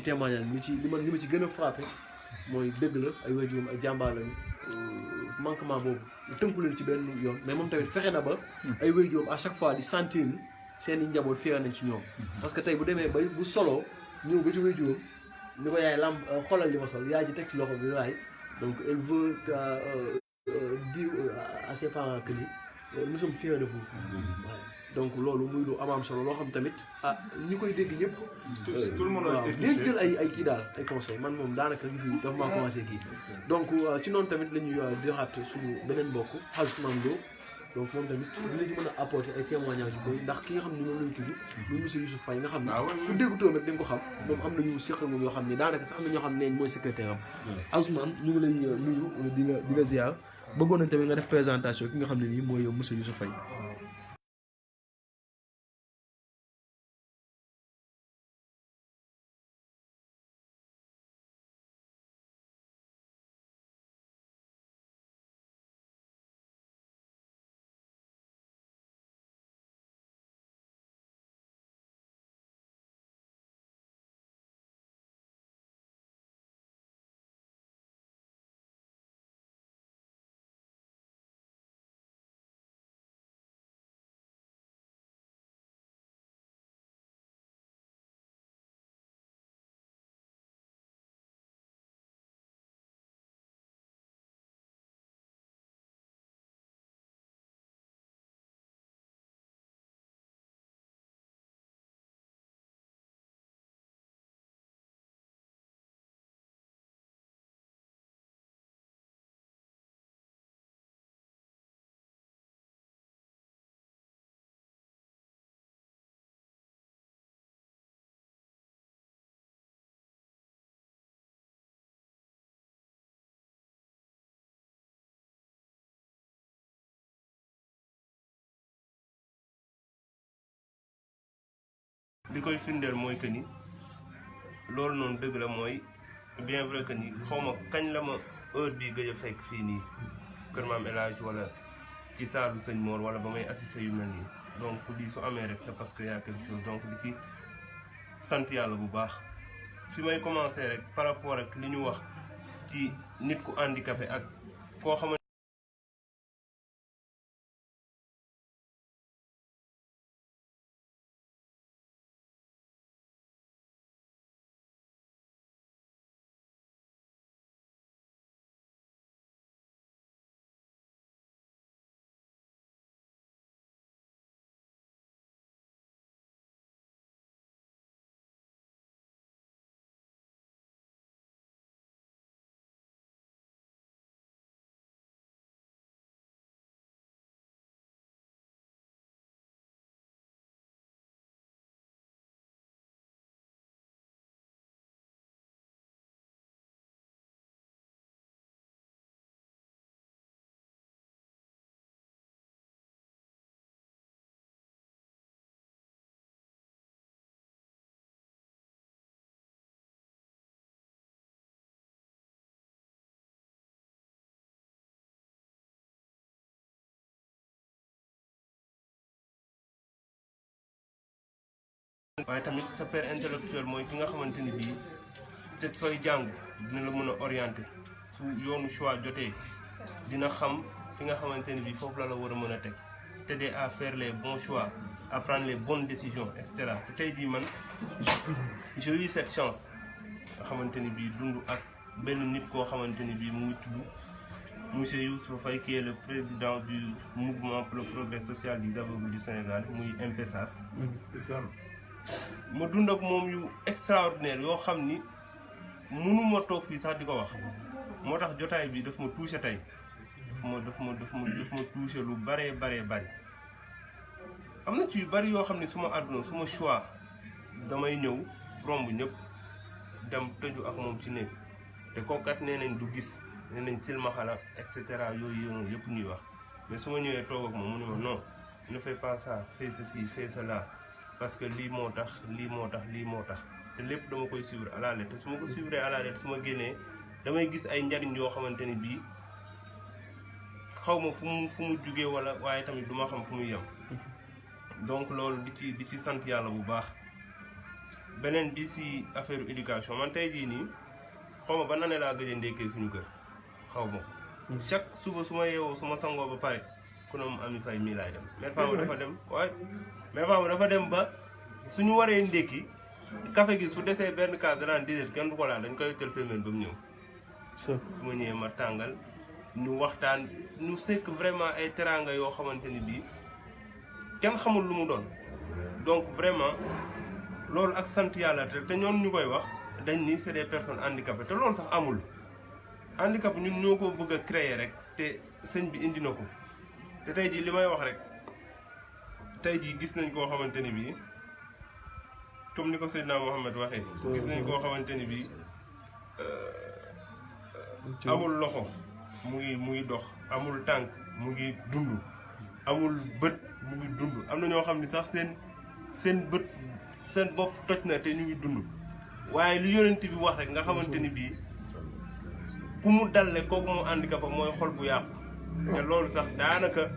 ci témoignage li ma ci gën a frappé mooy dëgg la ay waajuram ay jàmbaar lañu manquement boobu tënku leen ci benn yoon mais moom tamit fexe na ba ay waajuram à chaque fois di sentir seen i njaboot fier nañ ci ñoom. parce que tey bu demee ba bu soloo ñëw ba ci waajuram ni ko yaay lamb xoolal li ma sol yaay ji teg ci loxo bi waay donc elle veut dire à ses parents que ni nous sommes fiers de vous. donc loolu muy lu am solo loo xam tamit ñi koy dégg ñëpp. tout le monde a été touché jël ay kii daal ay conseils man moom daanaka li fi dafa maa commencé kii. donc ci noonu tamit la ñuy joxaat suñu beneen mbokk Ousmane Lo donc moom tamit dina ci mën a apporter ay témoignages yu bëri ndax ki nga xam ne moom lay tudd. muy monsieur Youssouf Faye nga xam ne. ku déggu turam rek di nga ko xam. moom am na yu seq moom yoo xam ne daanaka sax am na ñoo xam ne mooy secrétaire am. Ousmane ñu ngi lay nuyu di la ziar bëggoon nañ tamit nga def présentation ki nga xam ne nii mooy monsieur Youssouf Faye. li koy firndeel mooy que ni loolu noonu dëgg la mooy bien vrai que ni xaw ma kañ la ma heure bii gëj a fekk fii nii Kër Maam El Hadj wala ci saalu sëñ Mor wala ba may assister yu mel nii donc lii su amee rek c'est parce que y a quelque chose donc di ci sant yàlla bu baax fi may commencer rek par rapport ak li ñu wax ci nit ku handicapé ak koo xamante waaye tamit sa père intellectuel mooy ki nga xamante ni bii te sooy jàng dina la mën a orienter su yoonu choix jotee dina xam fi nga xamante ni bii foofu la war a mën a teg t'aider à faire les bons choix à prendre les bonnes décisions et cetera te tey jii man j'ai eu cette chance nga xamante ni bii dund ak benn nit koo xamante ni bii mu ngi tudd monsieur Youssouf Faye qui est le président du mouvement pour le progrès social des aveugles du Sénégal muy MPSAS. ma dund ak moom yu extraordinaire yoo xam ni mënuma toog fii sax di ko wax moo tax jotaay bi daf ma touché tey daf ma touché lu bari am na ci yu bari yoo xam ne suma àdduna suma choix damay ñëw romb ñëpp dem tëju ak moom ci néeg te kookat nee nañ du gis nee nañ silmaxala et cetera yooyu yëpp ñuy wax mais su ma ñëwee toog ak moom mu ne ma non ne fais pas ça fais ceci fais cela parce que lii moo tax te lépp dama koy suivre à la lettre te su ma ko suivre à la lettre su ma génnee damay gis ay njariñ yoo xamante ni bii xaw ma fu mu jugee wala waaye tamit du ma xam fu muy yem donc loolu di ci sant yàlla bu baax beneen bi si affaire éducation man tey jii nii xaw ma ba na ne laa gëj a ndékkee suñu kër xaw ma ko chaque suba su ma yeewoo su ma sangoo ba pare ku ne Ami Faye mii laay dem mère Fama dafa dem waaye mère Fama dafa dem ba suñu waree ndékki café gi su desee benn kaas danaan déedéet kenn du ko laal dañ koy tel semaine ba mu ñëw su ma ñëwee ma tàngal ñu waxtaan ñu sekk vraiment ay teraanga yoo xamante ni bii kenn xamul lu mu doon donc vraiment loolu ak sant yàlla te ñoom ñu koy wax dañ ni c'est des personnes handicapées te loolu sax amul handicap ñun ñoo ko bëgg a créer rek te sëñ bi indi na ko te tey jii li may wax rek tey jii gis nañ koo xamante ni bii comme ni ko Seydina Mohamed waxee gis nañ koo xamante ni bii amul loxo mu ngi dox amul tànk mu ngi dund amul bët mu ngi dund am na ñoo xam ni sax seen bët seen bopp toj na te ñu ngi dund waaye lu yonent bi wax rek nga xamante ni bii ku mu dalle kooku mu handicap mooy xol bu yàqu te loolu sax daanaka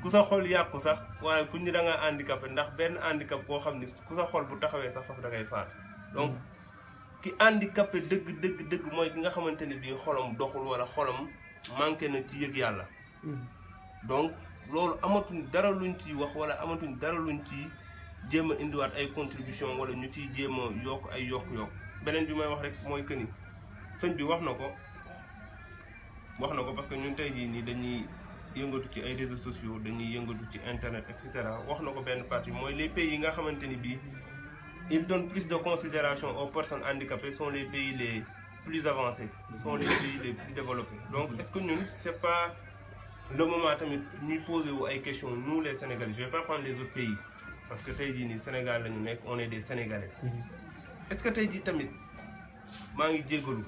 ku sa xol yàqu sax waaye ku ñu da nga handicapé ndax benn handicap koo xam ni ku sa xol bu taxawee sax foofu da ngay faat donc ki handicapé dëgg mooy ki nga xamante ni bii xolam doxul wala xolam manqué na ci yëg yàlla donc loolu amatuñ dara luñ ciy wax wala amatuñ dara luñ ci jéem a indiwaat ay contribution wala ñu ciy jéem a yokk ay yokk-yokk beneen bi may wax rek mooy que ni sëñ bi wax na ko parce que ñun tey jii nii dañuy yëngatu ci ay réseaux sociaux dañuy yëngatu ci internet et cetera wax na ko benn partie mooy les pays yi nga xamante ni bii ils donnent plus de considération aux personnes handicapées sont les pays les plus avancés sont les pays les plus développés donc est-ce que ñun c'est pas le moment tamit ñuy poser wu ay questions nous les Sénégalais je vais pas prendre les autres pays parce que tey jii nii Sénégal la ñu nekk on est des Sénégalais est-ce que tey jii tamit maa ngi jéggalu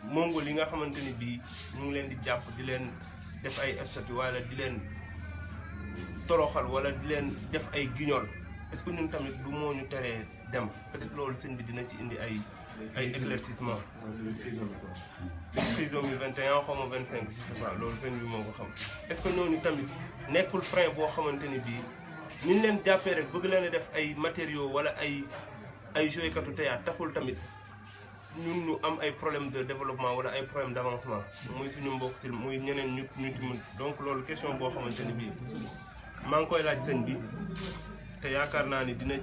Mongol yi nga xamante ni bii ñu ngi leen di jàpp di leen def ay statut wala di leen toroxal wala di leen def ay guignol est-ce que ñun tamit du moo ñu teree dem peut-être loolu sëñ bi dina ci indi ay éclaircissement prison bi 21 xaw ma 25 je sais pas loolu sëñ bi moo ko xam est-ce que ñooñu tamit nekkul frein boo xamante ni bii ñu leen jàppee rek bëgg leen a def ay matériaux wala ay jouykatu théâtre taxul tamit ñun ñu am ay problème de développement wala ay problème d'avancement muy suñu mbokk si muy ñeneen ñu timit donc loolu question boo xamante ni bii maa ngi koy laaj sëñ bi te yaakaar naa ni dina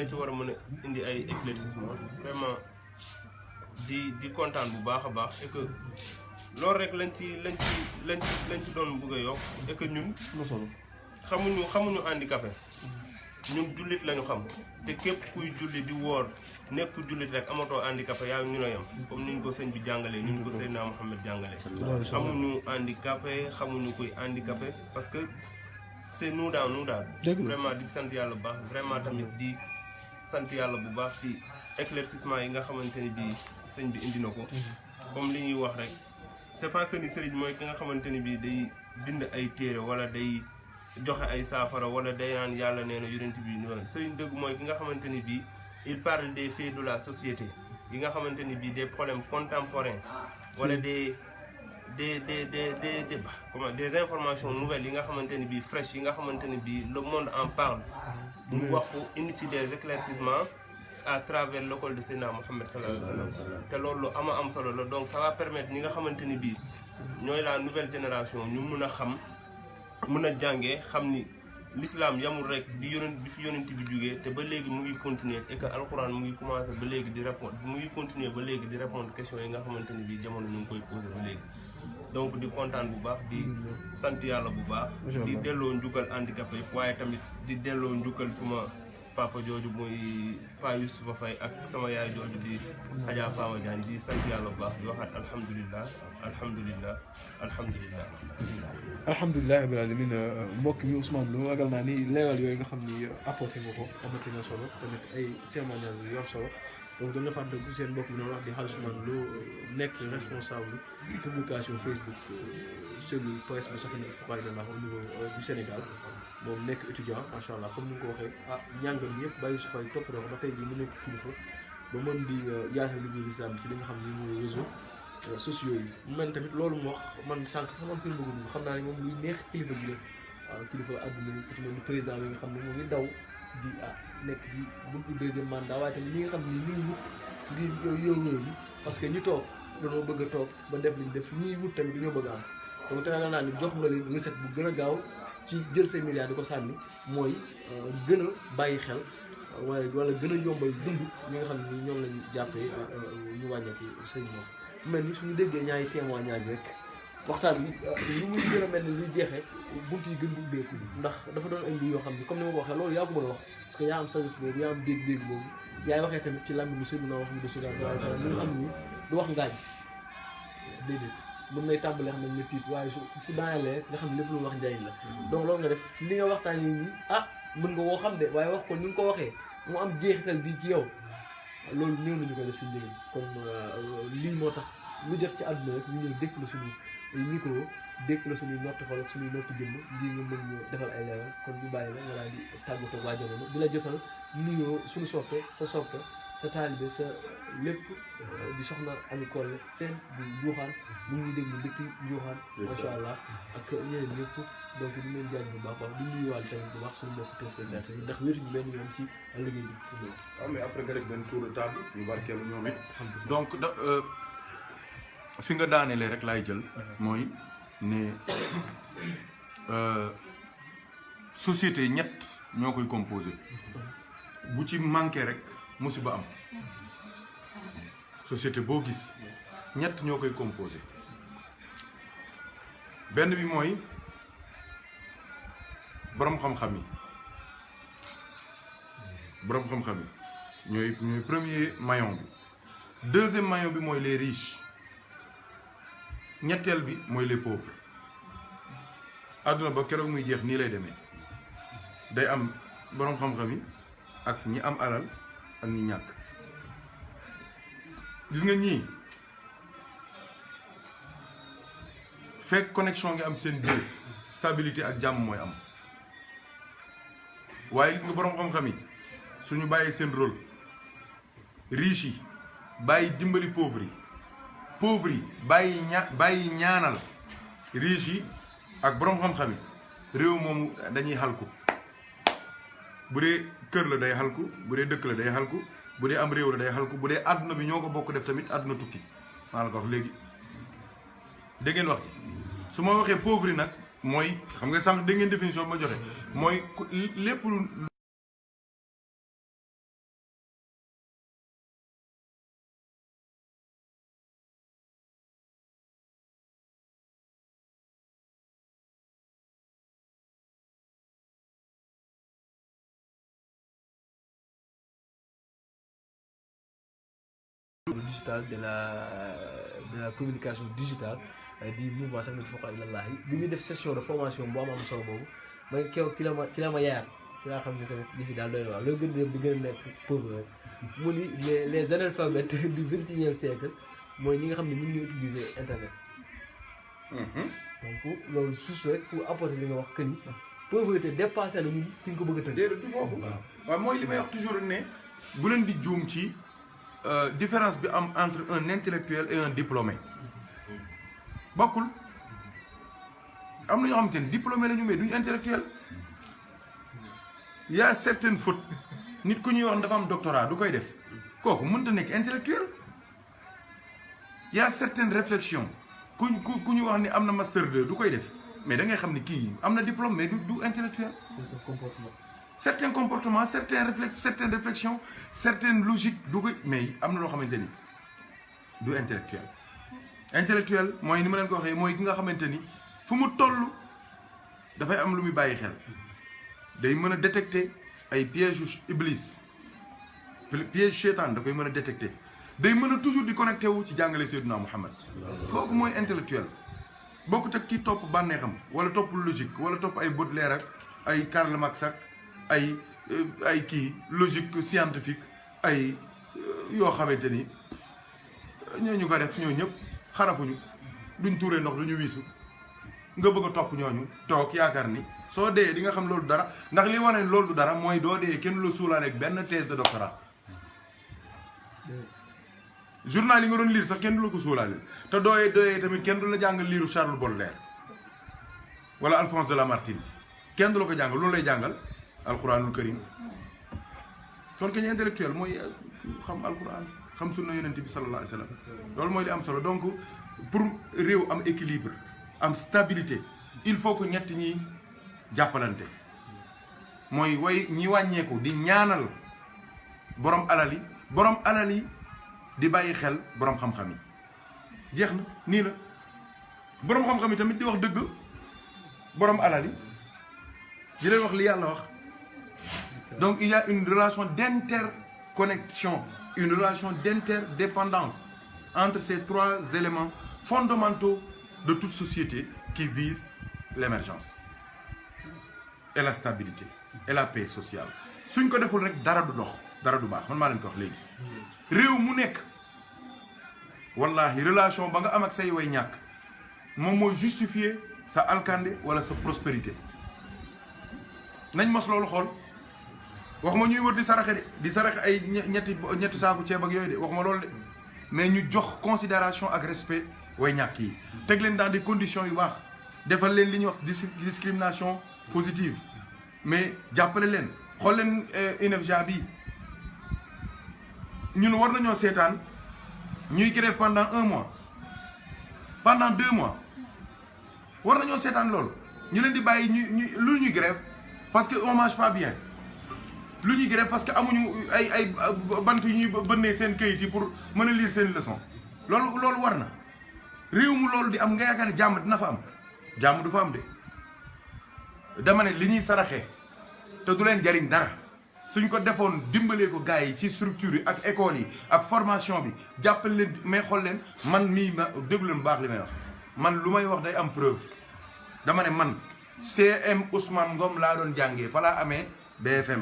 ci war a mën a indi ay éclaircissement vraiment di kontaan bu baax a baax et que loolu rek lañ ci doon bëgg a yokk et que ñun xamuñu handicapé ñun jullit lañu xam te képp kuy julli di woor nekk jullit rek amatoo handicapé yaa ñu yam comme ni ñu ko sëñ bi jàngalee ni ñu ko Seydina Mohamed jàngalee xamuñu handicapé xamuñu kuy handicapé parce que c'est nous daal vraiment di sant yàlla bu baax vraiment tamit di sant yàlla bu baax ci éclaircissement yi nga xamante ni bii sëñ bi indi na ko comme li ñuy wax rek c'est pas que ni sëriñ mooy ki nga xamante ni bii day bind ay téere wala day joxe ay saafara wala day naan yàlla nee na yonent bi noonu sëriñ dëgg mooy ki nga xamante ni bii il parle des faits de la société yi nga xamante ni bii des problèmes contemporains wala des informations nouvelles yi nga xamante ni bii fraîches yi nga xamante ni bii le monde en parle ñu wax ko indi ci des éclaircissements à travers l'école de Seydina Mohamed sallallahu alayhi wa sallam te loolu lu am solo la donc ça va permettre ñi nga xamante ni bii ñooy la nouvelle génération ñu mun a xam mun a jàngee xam ni l'islam yamul rek bi fi yonent bi jógee te ba léegi mu ngi continuer et que alxuraan mu ngi commencer ba léegi di répondre mu ngi continuer ba léegi di répondre questions yi nga xamante ni bii jamono ñu ngi koy poser ba léegi donc di kontaan bu baax di sant yàlla bu baax di delloo njukkal handicapé yëpp waaye tamit di delloo njukkal suma papa jooju muy Pa Youssoufa Faye ak sama yaay jooju di Adja Fama Diagne di sant yàlla bu baax di waxaat alhamdulilah rabbil alamin mbokk mi Ousmane Lo ragal naa ni leeral yooyu nga xam ni apporté nga ko amati na solo tamit ay témoignages yu yor solo donc dañu la fàttali bu seen mbokk mi noonu wax di Ousmane Lo nekk responsable publication Facebook cellule presse bu Safina Foucaïla au niveau du Sénégal moom nekk étudiant macha allah comme ni nga ko waxee ñàngam yëpp bàyyi su fay topp ba tey jii mu nekk kilifa ba mën di yaatal liggéey lislaam bi ci li nga xam ni mooy réseaux sociaux yi mu mel tamit loolu mu wax man sànq sax man kilifa gu xam naa ne moom luy neex kilifa bi la waaw kilifa àdduna yi ku ci mel ni président bi nga xam ne mu ngi daw di nekk ci buntu deuxième mandat waaye tamit ñi nga xam ne ñu ngi wut ngir yow parce que ñi toog dañoo bëgg a toog ba def liñ def ñiy wut tamit dañoo bëgg a am donc te nga naa ni jox nga leen recette bu gën a gaaw ci jël say milliards di ko sànni mooy gën a bàyyi xel waaye wala gën a yombal dund ñi nga xam ne ñoom lañu jàppee ñu wàññeeku sëñ moom mel ni suñu déggee ñaari témoignage rek waxtaan bi lu muy gën a mel ni luy jeexee bunt yi gën di ubbeeku ndax dafa doon ay mbir yoo xam ne comme ni ma ko waxee loolu yaa ko mën a wax parce que yaa am service boobu yaa am dégg-dégg boobu yaay waxee tamit ci làmmiñ bi Seydina Muhammad sallallahu alayhi wa sallam li nga xam ni du wax ngaañ déedéet mën nay tàmbalee xam ne nga tiit waaye su daanelee nga xam ne lépp lu wax njariñ la donc loolu nga def li nga waxtaan yi nii mën nga woo xam de waaye wax ko ni nga ko waxee mu am jeexital bii ci yow loolu néew nañu ko def si njëriñ kon lii moo tax lu jot ci àdduna rek ñu ñëw dékk la suñu micro dékk la suñuy notti xol ak suñuy notti jëmm ngir nga mën ñu defal ay leeral kon ñu bàyyi la nga daal di tàggatoo waa jamono di la jotal nuyoo suñu soppe sa taalibe sa lépp di soxna Ami Collé seen di Njuuxaan mu ngi déglu depuis Njuuxaan macha allah ak ñeneen ñëpp donc di leen jaajëf bu baax di nuyuwaale tamit bu baax suñu mbokk téléspectateurs yi ndax wéetuñu benn yoon ci liggéey bi. waaw mais après nga def benn tour de table ñu barkeelu ñoom it. donc fi nga daanelee rek laay jël. mooy ne société ñett ñoo koy composé bu ci manqué rek musiba am société boo gis ñett ñoo koy composé benn bi mooy boroom xam-xam yi ñooy premier maillon bi deuxième maillon bi mooy les riches ñetteel bi mooy les pauvres àdduna ba keroog muy jeex nii lay demee day am boroom xam-xam yi ak ñi am alal ak ñi ñàkk gis nga ñii fekk connexion ngi am seen biir stabilité ak jàmm mooy am waaye gis nga boroom xam-xam yi suñu bàyyi seen rôle riche yi bàyyi dimbali pauvre yi bàyyi ñaanal riche yi ak boroom xam-xam yi réew moomu dañuy xalku bu dee kër la day xalku bu dee dëkk la day xalku bu dee am réew la day xalku bu dee àdduna bi ñoo ko bokk def tamit àdduna tukki maa la ko wax léegi dégg ngeen wax ci su ma waxee pauvre yi nag mooy xam nga sànq dégg ngeen définition bi ma joxe mooy lépp lu digital de la communication digitale di mouvement sax nit foo ko ilallahi bi ñu def session de formation bu am solo boobu ma kew ci la ma yaar ci laa xam ne tamit li fi daal doy na waaw loolu gën di gën a nekk pauvre rek mu ni les analphabètes du 21e siècle mooy ñi nga xam ne ñu ngi utiliser internet donc loolu juste rek pour apporter li nga wax que ni pauvreté dépassé na ñun fi ñu ko bëgg a tënk déedéet du foofu waaw mooy li may wax toujours ne bu leen di juum ci différence bi am entre un intellectuel et un diplômé bokkul am na ñoo xamante ne diplômé la ñu mais duñu intellectuel y a certaines fautes nit ku ñuy wax dafa am doctorat du koy def kooku mënta nekk intellectuel y a certaines réflexions ku ñu wax ni am na master 2 du koy def mais da ngay xam ni kii am na diplôme mais du intellectuel. certains comportements certaines réflexions certaines logiques du koy mais am na loo xamante ni du intellectuel. intellectuel mooy ni ma leen ko waxee mooy ki nga xamante ni fu mu toll dafay am lu muy bàyyi xel day mën a détecter ay pièges iblis piège seytaan da koy mën a détecter day mën a toujours di connecté wu ci jàngale Seydina Muhammad kooku mooy intellectuel bokkut ak kii topp bànneexam wala topp logique wala topp ay Baudelaire ak ay Karl Marx ak ay kii logique scientifique ay yoo xamante ni ñooñu ko def ñoo ñëpp xarafuñu duñ tuuree ndox duñu wiisu nga bëgg a topp ñooñu toog yaakaar ni soo dee di nga xam loolu dara ndax li wane loolu du dara mooy doo dee kenn la suulaale ak benn thèse de doctorat journal yi nga doon lire sax kenn du la ko suulaale te dooyee tamit kenn du la jàngal liiru Charles Baudelaire wala Alphonse de Lamartine kenn du la ko jàngal loolu lay jàngal alquranul karim kon que ñu intellectuel mooy xam alquran xam sunna yonent bi sallallahu alayhi wa sallam loolu mooy li am solo donc pour réew am équilibre am stabilité il faut que ñett ñi jàppalante mooy way ñi wàññeeku di ñaanal borom alal yi di bàyyi xel borom xam-xam yi jeex na nii la borom xam-xam yi tamit di wax dëgg borom alal yi di leen wax li yàlla wax donc il y a une relation d'interconnexion une relation d'interdépendance entre ces trois éléments fondamentaux de toute société qui vise l'émergence et la stabilité et la paix sociale suñ ko deful rek dara du dox dara du baax man maa leen ko wax léegi réew mu nekk wallahi relation ba nga am ak say way ñàkk moom mooy justifier sa alkande wala sa prospérité nañ mos loolu xool wax ma ñuy wër di saraxe de di saraxe ay ñetti saaku ceeb ak yooyu de wax ma loolu de mais ñu jox considération ak respect way ñàkk yi teg leen dans des conditions yu baax defal leen li ñuy wax discrimination positive mais jàppale leen xool leen INEFJA bi ñun war nañoo seetaan ñuy grève pendant 1 mois pendant 2 mois war nañoo seetaan loolu ñu leen di bàyyi ñu lu ñuy grève parce que on mange pas bien lu ñuy grève parce que amuñu ay bant yu ñuy bënnee seen kayit yi pour mën a lire seen leçon loolu war na réew mu loolu di am nga yaakaar ne jàmm dina fa am jàmm du fa am de dama ne li ñuy saraxee te du leen jariñ dara suñ ko defoon dimbalee ko gars yi ci structure yi ak école yi ak formation bi jàppale leen mais xool leen man mii ma déglu leen bu baax li may wax man lu may wax day am preuve dama ne man CM Ousmane Ngom laa doon jàngee fa laa amee BFM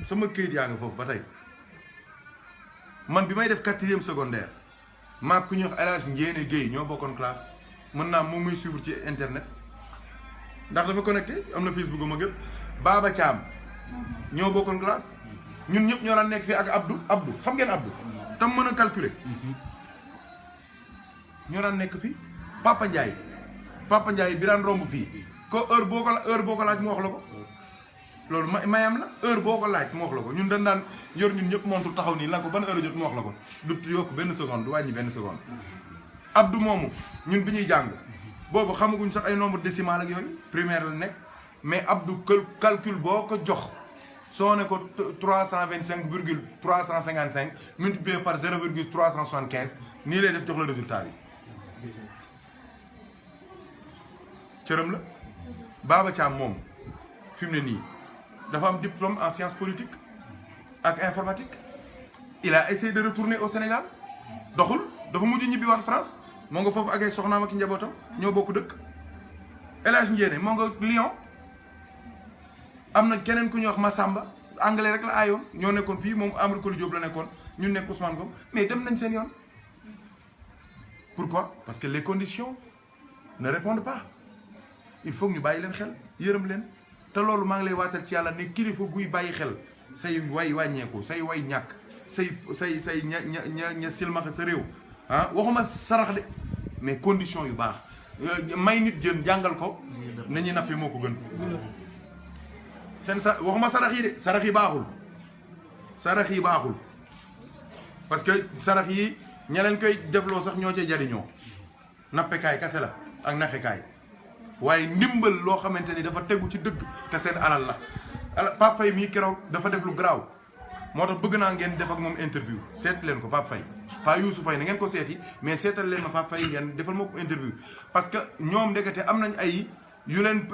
sama këyit yaa nga foofu ba tey man bi may def 4e secondaire maag ku ñuy wax El Hadj Ndiéné Guèye ñoo bokkoon classe mën naa moom muy suivre ci internet ndax dafa connecté am na Facebook ma gëpp Baba Thiam ñoo bokkoon classe ñun ñëpp ñoo daan nekk fii ak Abdou xam ngeen Abdou tam mën a calculer ñoo daan nekk fii Papa Ndiaye bi daan romb fii ko heure boo ko laaj mu wax la ko loolu mayam la heure boo ko laaj mu wax la ko ñun dañ daan yor ñun ñëpp montu taxaw nii la ko ban heure jot mu wax la ko du yokk benn seconde du wàññi benn seconde Abdou moomu ñun bi ñuy jàng boobu xamaguñ sax ay nombre décimal ak yooyu primaire la nekk mais Abdou calcul boo ko jox soo ne ko 325,355 multiplié par 0,375 nii lay def jox la résultat bi cërëm la Baba Thiam moom fi mu ne nii dafa am diplôme en sciences politiques ak informatique il a essayé de retourner au Sénégal doxul dafa mujj ñibbi waat France moo nga foofu ak ay soxnaam ak njabootam ñoo bokk dëkk El Hadj Ndiéné moo nga Lyon am na keneen ku ñuy wax Massamba anglais rek la aayoon ñoo nekkoon fii moom Amadou Koli Diop la nekkoon ñun nekk Ousmane Ngom mais dem nañ seen yoon pourquoi parce que les conditions ne répondent pas il faut que ñu bàyyi leen xel yërëm leen te loolu maa ngi lay waatal ci yàlla ne kilifa guy bàyyi xel say way wàññeeku say way ñàkk say ña silmaxa sa réew ah waxuma sarax de mais condition yu baax may nit jën jàngal ko nañuy nappi moo ko gën seen waxuma sarax yi de sarax yi baaxul parce que sarax yi ña leen koy defloo sax ñoo cee jariñoo nappekaay kase la ak naxekaay waaye ndimbal loo xamante ni dafa tegu ci dëgg te seen alal la Pape Faye mii keroog dafa def lu garaaw moo tax bëgg naa ngeen def ak moom interview seet leen ko Pape Faye pas Youssou Faye na ngeen ko seeti mais seetal leen ma Pape Faye ngeen defal ma ko interview parce que ñoom ndekete am nañ ay yu leen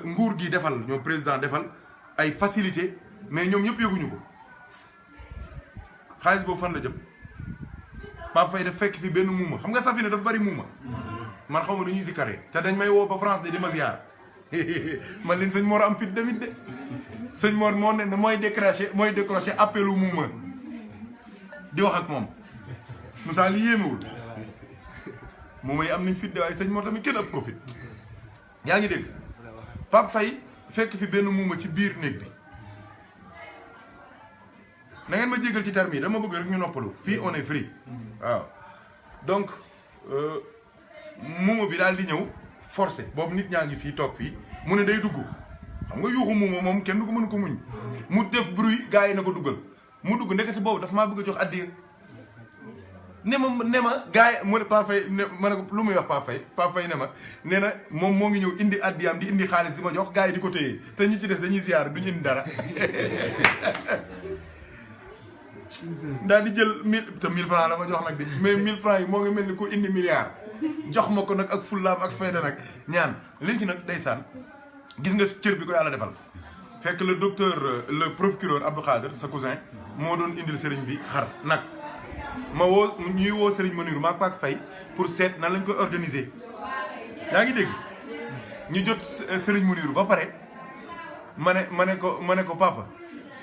nguur gi defal ñoom président defal ay facilité mais ñoom ñëpp yëguñu ko xaalis boobu fan la jëm Pape Faye daf fekk fi benn muuma xam nga Safina dafa bari muuma man xaw ma nu ñuy si carré te dañ may woo ba France de di ma ziar man leen sëñ Mor am fit damit de sëñ Mor moo ne mooy décroché appelu muuma di wax ak moom Moussa li yéemewul muuma yi am nañ fit de waaye sëñ Mor tamit kenn ëpp ko fit yaa ngi dégg Pape Faye fekk fi benn muuma ci biir néeg bi na ngeen ma jégal ci terme yi dama bëgg rek ñu noppalu fii on est free waaw donc muuma bi daal di ñëw forcé boobu nit ñaa ngi fii toog fii mu ne day dugg xam nga yuuxu muuma moom kenn du ko mën ko muñ mu def bruit gars yi na ko duggal mu dugg ndekete boobu dafa maa bëgg a jox addiya ne ma gars yi mu ne Pape Faye ne ma ne ko lu muy wax Pape Faye ne ma nee na moom moo ngi ñëw indi addiyaam di indi xaalis di ma jox gars yi di ko téye te ñi ci des dañuy ziar duñu indi dara daal di jël 1000 francs la ma jox nag di mais 1000 francs yi moo ngi mel ni ku indi milliard jox ma ko nag ak fullaam ak fayda nag ñaan léegi nag ndeysaan gis nga cër bi ko yàlla defal fekk le docteur le procureur Abdou Khader sa cousin moo doon indil sëriñ bi xar nag ma woo ñuy woo sëriñ Mounirou maak Pape Faye pour seet nan lañ koy organiser yaa ngi dégg ñu jot sëriñ Mounirou ba pare ma ne ko papa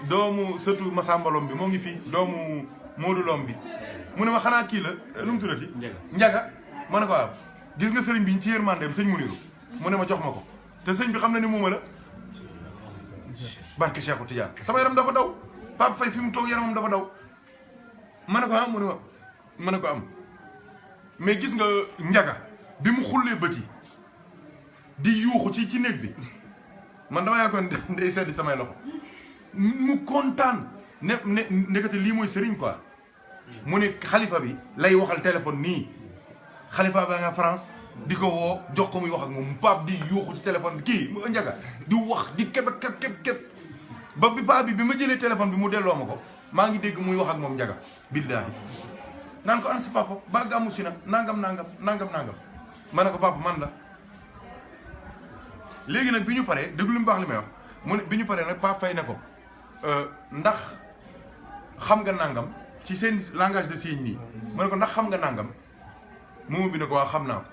doomu sëtu Massamba Lom bi moo ngi fii doomu Modou Lom bi mu ne ma xanaa kii la lu mu tuddati Njaga ma ne ko waaw gis nga sëriñ bi ñu ci yërmandeem sëñ Mounirou mu ne ma jox ma ko te sëñ bi xam na ni muuma la barke Cheikhou Tidiane sama yaram dafa daw Pape Faye fi mu toog yaramam dafa daw ma ne ko am mu ne ma ne ko am mais gis nga Njaga bi mu xullee bët yi di yuuxu ci néeg bi man dama yaakaar ne day sedd samay loxo mu kontaan ne ndekete lii mooy sëriñ quoi mu ne xalifa bi lay waxal téléphone nii xalifa ba nga France di ko woo jox ko muy wax ak moom Pape di yuuxu ci téléphone bi kii mu Njaga di wax di keb ba bi Pape bi ma jëlee téléphone bi mu delloo ma ko maa ngi dégg muy wax ak moom Njaga billaahi naan ko an si papa ba gàmmu si na nangam ma ne ko papa man la léegi nag bi ñu paree déglu li mu baax li may wax mu ne bi ñu paree nag Pape Faye ne ko ndax xam nga nangam ci seen langage de signe nii mu ne ko ndax xam nga nangam moomu bi ne ko waa xam naa ko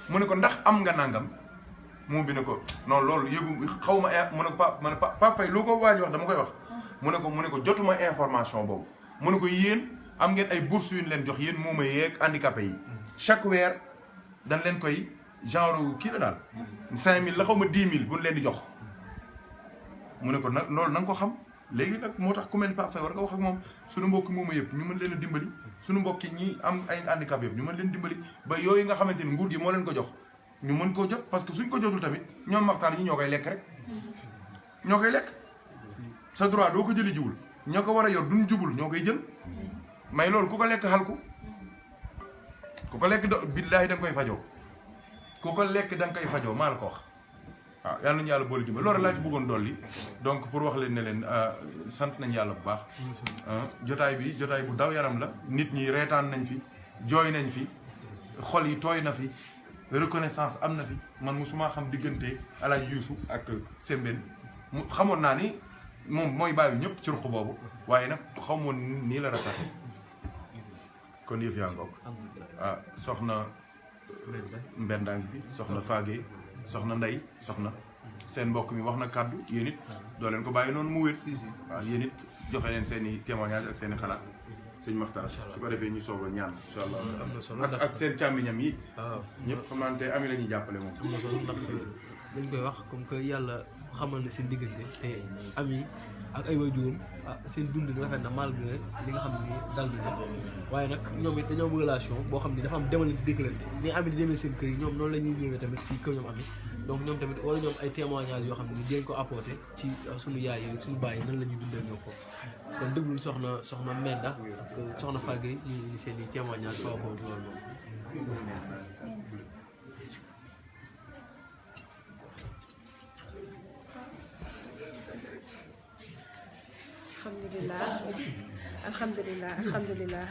mu ne ko ndax am nga nangam moomu bi ne ko non loolu yëgu xaw ma mu ne ko Pape Faye loo ko waaj wax dama koy wax mu ne ko jotuma information boobu mu ne ko yéen am ngeen ay bourses yu ñu leen jox yéen mooma yeeg handicapé yi chaque weer dañ leen koy genre kii la daal 5000 la xaw ma 10 000 bu ñu leen di jox mu ne ko nag loolu na nga ko xam léegi nag moo tax ku mel ni Pape Faye war nga wax ak moom suñu mbokki mooma yëpp ñu mën leen a dimbali suñu mbokki ñi am ay handicap yëpp ñu mën leen dimbali ba yooyu nga xamante ni nguur gi moo leen ko jox ñu mën koo jot parce que suñ ko jotul tamit ñoom maxtaan yi ñoo koy lekk rek ñoo koy lekk sa droit doo ko jëli jiwul ñoo ko war a yor duñ jubul ñoo koy jël may loolu ku ko lekk xalku ku ko lekk billaahi da nga koy fajoo ku ko lekk da nga koy fajoo maa la ko wax waaw yàlla nañu yàlla boole dimbali loolu laa ci bëggoon dolli donc pour wax leen ne leen sant nañ yàlla bu baax jotaay bi jotaay bu daw yaram la nit ñi reetaan nañ fi jooy nañ fi xol yi tooy na fi reconnaissance am na fi man musuma xam diggante Alaaji Youssou ak Sembène mu xamoon naa ni moom mooy bàyyi ñëpp ci ruq boobu waaye nag xamoon nii la rataxe kon yëf yaa ngoog soxna Mbendaa ngi fi soxna Fagé soxna Ndey soxna seen mbokk mi wax na kàddu yéen it doo leen ko bàyyi noonu mu wér waaw yéen it joxe leen seen i témoignage ak seen i xalaat sëñ Maxtaar su ko defee ñu soog a ñaan incha allah ak seen càmmiñam yi ñëpp xam naa ne tey ami la ñuy jàppale moom am na solo ndax dañ koy wax comme que yàlla xamal na seen diggante te am yi ak ay waajuram seen dund ni rafet na malgré li nga xam ne dal bi waaye nag ñoom it dañoo am relation boo xam ne dafa am demalante déggalante ni ami di demee seen kër yi ñoom noonu la ñuy ñëwee tamit ci kër ñoom ami donc ñoom tamit wala ñoom ay témoignages yoo xam ne dinañ ko apporter ci suñu yaay yooyu suñu baay nan la ñuy dundee ñoom foofu kon déglul soxna Menda ak soxna Fagé ñu indi seen i témoignages par rapport ak loolu alhamdulilah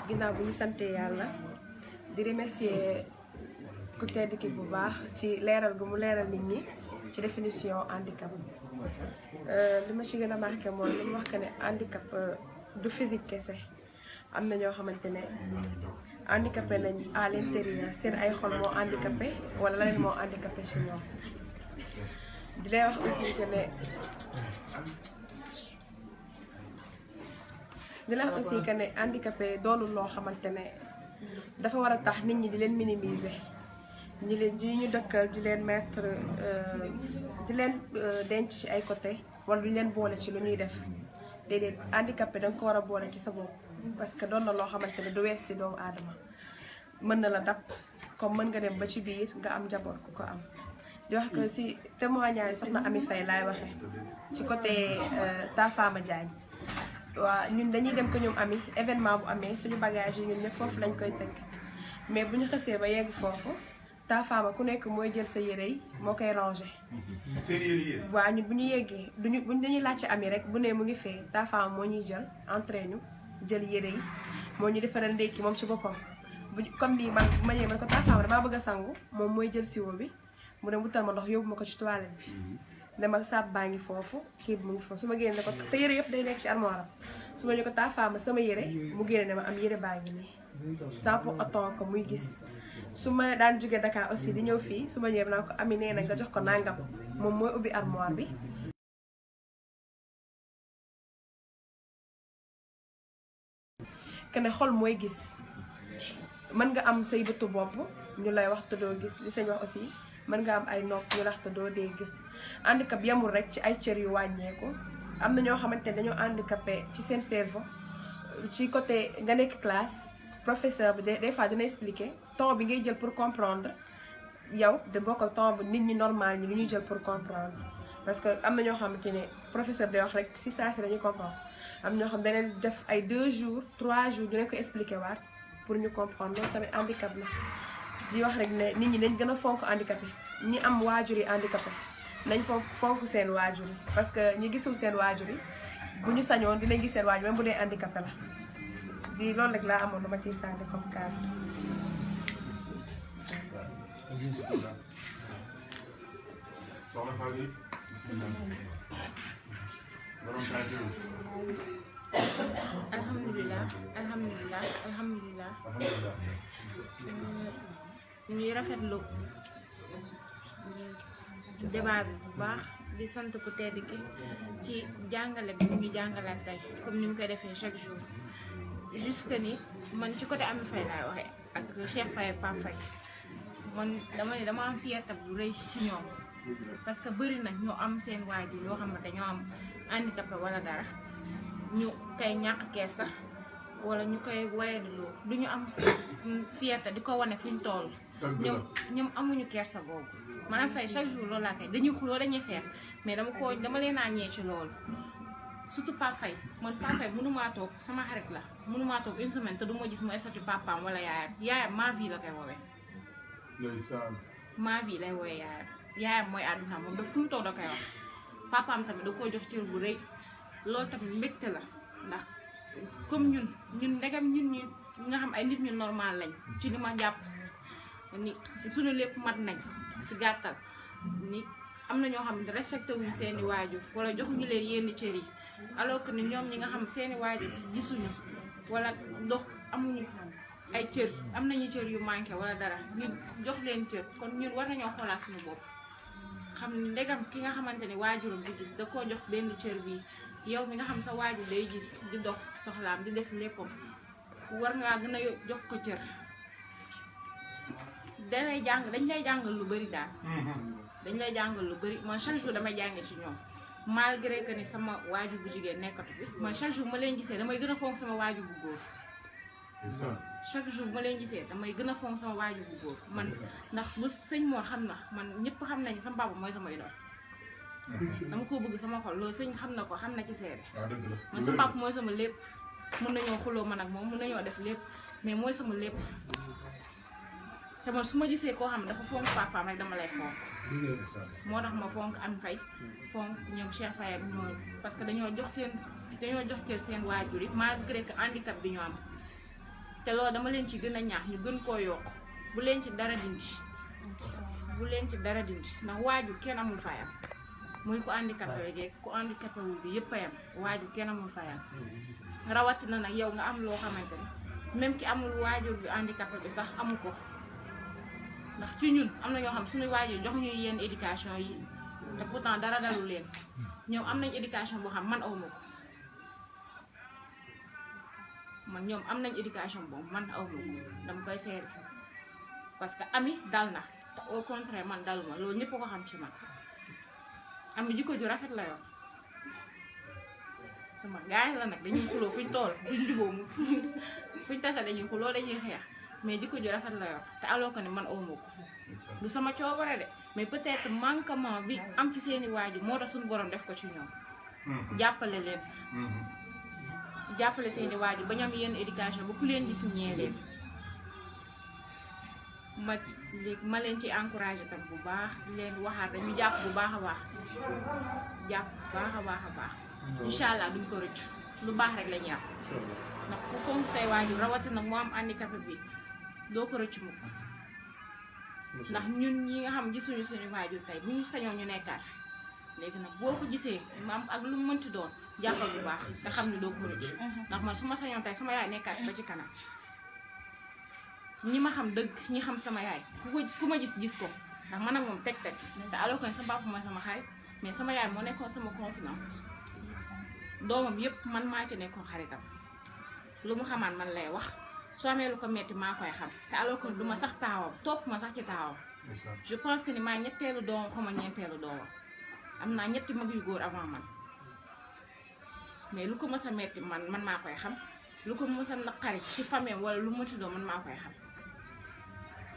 ginnaaw bu ñu sante yàlla di remercier ku tedd ki bu baax ci leeral gu mu leeral nit ñi ci définition handicap li ma ci gën a marqué mooy li mu wax que ne handicap du physique kese am na ñoo xamante ne handicapé nañ à l'intérieur seen ay xol moo handicapé wala leneen moo handicapé ci ñoom di lay wax aussi que ne handicapé doonul loo xamante ne dafa war a tax nit ñi di leen minimiser ñu dëkkal di leen mettre di leen denc ci ay côté wala duñ leen boole ci lu ñuy def déedéet handicapé danga ko war a boole ci sa bopp parce que doon na loo xamante ne du wees si doomu aadama mën na la dab comme mën nga dem ba ci biir nga am njaboot ku ko am di wax que si témoignage soxna Ami Faye laay waxee ci côté Ta Fama Diagne waaw ñun dañuy dem ko ñoom ami événement bu amee suñu bagage yi ñun ñëpp foofu lañ koy teg mais bu ñu xësee ba yegg foofu Ta Fama ku nekk mooy jël sa yére yi moo koy ranger. seen yére yéen. waaw ñun bu ñu yeggee buñ dañuy laajte ami rek bu ne mu ngi fee Ta Fama moo ñuy jël entrée ñu jël yére yi moo ñu defaral ndékki moom ci boppam. comme bii man bu ma ñëwee man ko Ta Fama damaa bëgg a sangu moom mooy jël siwo bi mu dem wutal ma ndox yóbbu ma ko ci toilette bi. dama sàb baa ngi foofu kii bi mu ngi foofu su ma génnee ko te yére yëpp day nekk ci armoire am su ma ñu ko Ta Fama sama yére mu génne ne ma am yére baa ngi nii sans pour autant que muy gis. su ma daan jóge Dakar aussi di ñëw fii su ma ñëwee naa ko ami nee na nga jox ko nangam moom mooy ubbi armoire bi. que ne xol mooy gis mën nga am say bëtu bopp ñu lay wax te doo gis li sañ wax aussi mën nga am ay nopp ñu wax te doo dégg. handicap yamul rek ci ay cër yu wàññeeku am na ñoo xamante ne dañoo handicapé ci seen cerveau ci côté nga nekk classe professeur bi des fois dina expliquer temps bi ngay jël pour comprendre yow de bokk ak temps bi nit ñi normal ñi lu ñuy jël pour comprendre. parce que am na ñoo xamante ne professeur bi day wax rek si saa si dañuy comprendre am ñoo xam daneen def ay 2 jours 3 jours ñu leen ko expliquer waat pour ñu comprendre loolu tamit handicap la. di wax rek ne nit ñi nañ gën a fonk handicapé ñi am waajur yi handicapé nañ fonk seen waajur yi parce que ñi gisul seen waajur yi bu ñu sañoon dinañ gis seen waajur même bu dee handicapé la di loolu rek laa amoon dama ciy sànni comme kàddu. soxna Fatou alhamdulilah ñuy rafetlu débat bi bu baax di sant ku tedd ki ci jàngale bi ñu jàngalaat tey comme ni mu koy defee chaque jour jusque ni man ci côté Ami Faye laay waxee ak Cheikh Faye ak Pape Faye man dama am fierté bu rëy ci ñoom parce que bëri na ñu am seen waajur yoo xam ne dañoo am handicapé wala dara ñu koy ñàkk kees sax wala ñu koy wayadiloo du ñu am fierté di ko wane fi ñu toll ñoom amuñu kersa googu maanaam Faye chaque jour loolu laa koy dañuy xuloo dañuy xeex mais dama leen a ñee ci loolu surtout Pape Faye man Pape Faye mënumaa toog sama xarit la mënumaa toog une semaine te du ma gis mu statut papaam wala yaayam ma vie la koy woowee ma vie lay woowee yaayam mooy àdduna moom daf fu mu toog da koy wax papaam tamit da koo jox cër bu rëy loolu tamit mbégte la ndax comme ñun ndegam ñun ñi nga xam ay nit ñu normal lañ ci li ma jàpp ni suñu lépp mat nañ ci gàttal ni am na ñoo xam ne respecté wuñu seeni waajur wala joxuñu leen yenn cër yi alors que ni ñoom ñi nga xam seeni waajur gisuñu wala dox amuñu ay cër am nañu cër yu manqué wala dara ñu jox leen cër kon ñun war nañoo xoolaat suñu bopp xam ne ndegam ki nga xamante ni waajuram du gis da koo jox benn cër bi yow mi nga xam sa waajur day gis di dox soxlaam di def léppam war ngaa gën a jox ko cër dañ lay jàngal lu bari daal dañ lay jàngal lu bari man chaque jour damay jànge ci ñoom malgré que ni sama waajur bu jigéen nekkatu fi man chaque jour ma leen gisee damay gën a fonk sama waajur bu góor chaque jour ma leen gisee damay gën a fonk sama waajur bu góor man ndax bu sëñ Mor xam na man ñëpp xam nañu sama papa mooy sama idole dama ko bëgg sama xol loolu sëñ xam na ko xam na ci seede man sama papa mooy sama lépp mën nañoo xuloo man ak moom mën nañoo def lépp mais mooy sama lépp te man su ma gisee koo xam ne dafa fonk papaam rek dama lay fonk moo tax ma fonk Ami Faye fonk ñoom Cheikh Faye ak ñooñu parce que dañoo jox cër seen waajur yi malgré que handicap bi ñu am te loolu dama leen ci gën a ñaax ñu gën koo yokk bu leen ci dara dindi ndax waajur kenn amul fayam muy ko handicapé geeg ku handicapé wul bi yëpp a yam waajur kenn amul fayam rawatina nag yow nga am loo xamante ne même ki amul waajur bi handicapé bi sax amu ko ndax ci ñun am na ñoo xam suñu waajur jox ñu yenn éducation yi te pourtant dara dalu leen ñoom am nañ éducation boo xam man awma ko man ñoom am nañ éducation boobu man awma ko dama koy seere parce que Ami dal na te au contraire man daluma loolu ñëpp ko xam ci man Ami jikko ju rafet la yor sama gaay la nag dañuy xuloo fuñ tool fuñ jubóo mu fuñ tase dañuy xuloo dañuy xeex mais jikko ju rafet la yor te alors que ni man awma ko du sama coobare de mais peut-être manquement bi am ci seeni waajur moo tax suñu borom def ko ci ñoom jàppale leen jàppale seeni waajur ba ñu am yenn éducation ba ku leen gis ñee leen ma leen ci encouragé tam bu baax di leen waxaat dañu jàpp bu baax a baax jàpp bu baax a baax a baax incha allah duñ ko rëcc lu baax rek la ñu am ndax ku fonk say waajur rawatina mu am handicapé bi doo ko rëcc mukk ndax ñun ñi nga xam gisuñu suñu waajur tey bu ñu sañoon ñu nekkaat fi léegi nag boo ko gisee maam ak lu mu mënti doon jàppal bu baax te xam ne doo ko rëcc ndax man su ma sañoon tey sama yaay nekkaat fi ba ci kanam ñi ma xam dëgg ñi xam sama yaay ku ma gis ko ndax man ak moom teg te alors que sa papa mooy sama xarit mais sama yaay moo nekkoon sama confidente doomam yëpp man maa ci nekkoon xaritam lu mu xamaan man lay wax soo amee lu ko metti maa koy xam te alors que du ma sax taawam topp ma sax ci taawam je pense que ni maa ñetteelu doomam xama ñeenteelu doomam am naa ñetti mag yu góor avant man mais lu ko mës a metti man maa koy xam lu ko mës a naqari ci famille wala lu mu ci doon man maa koy xam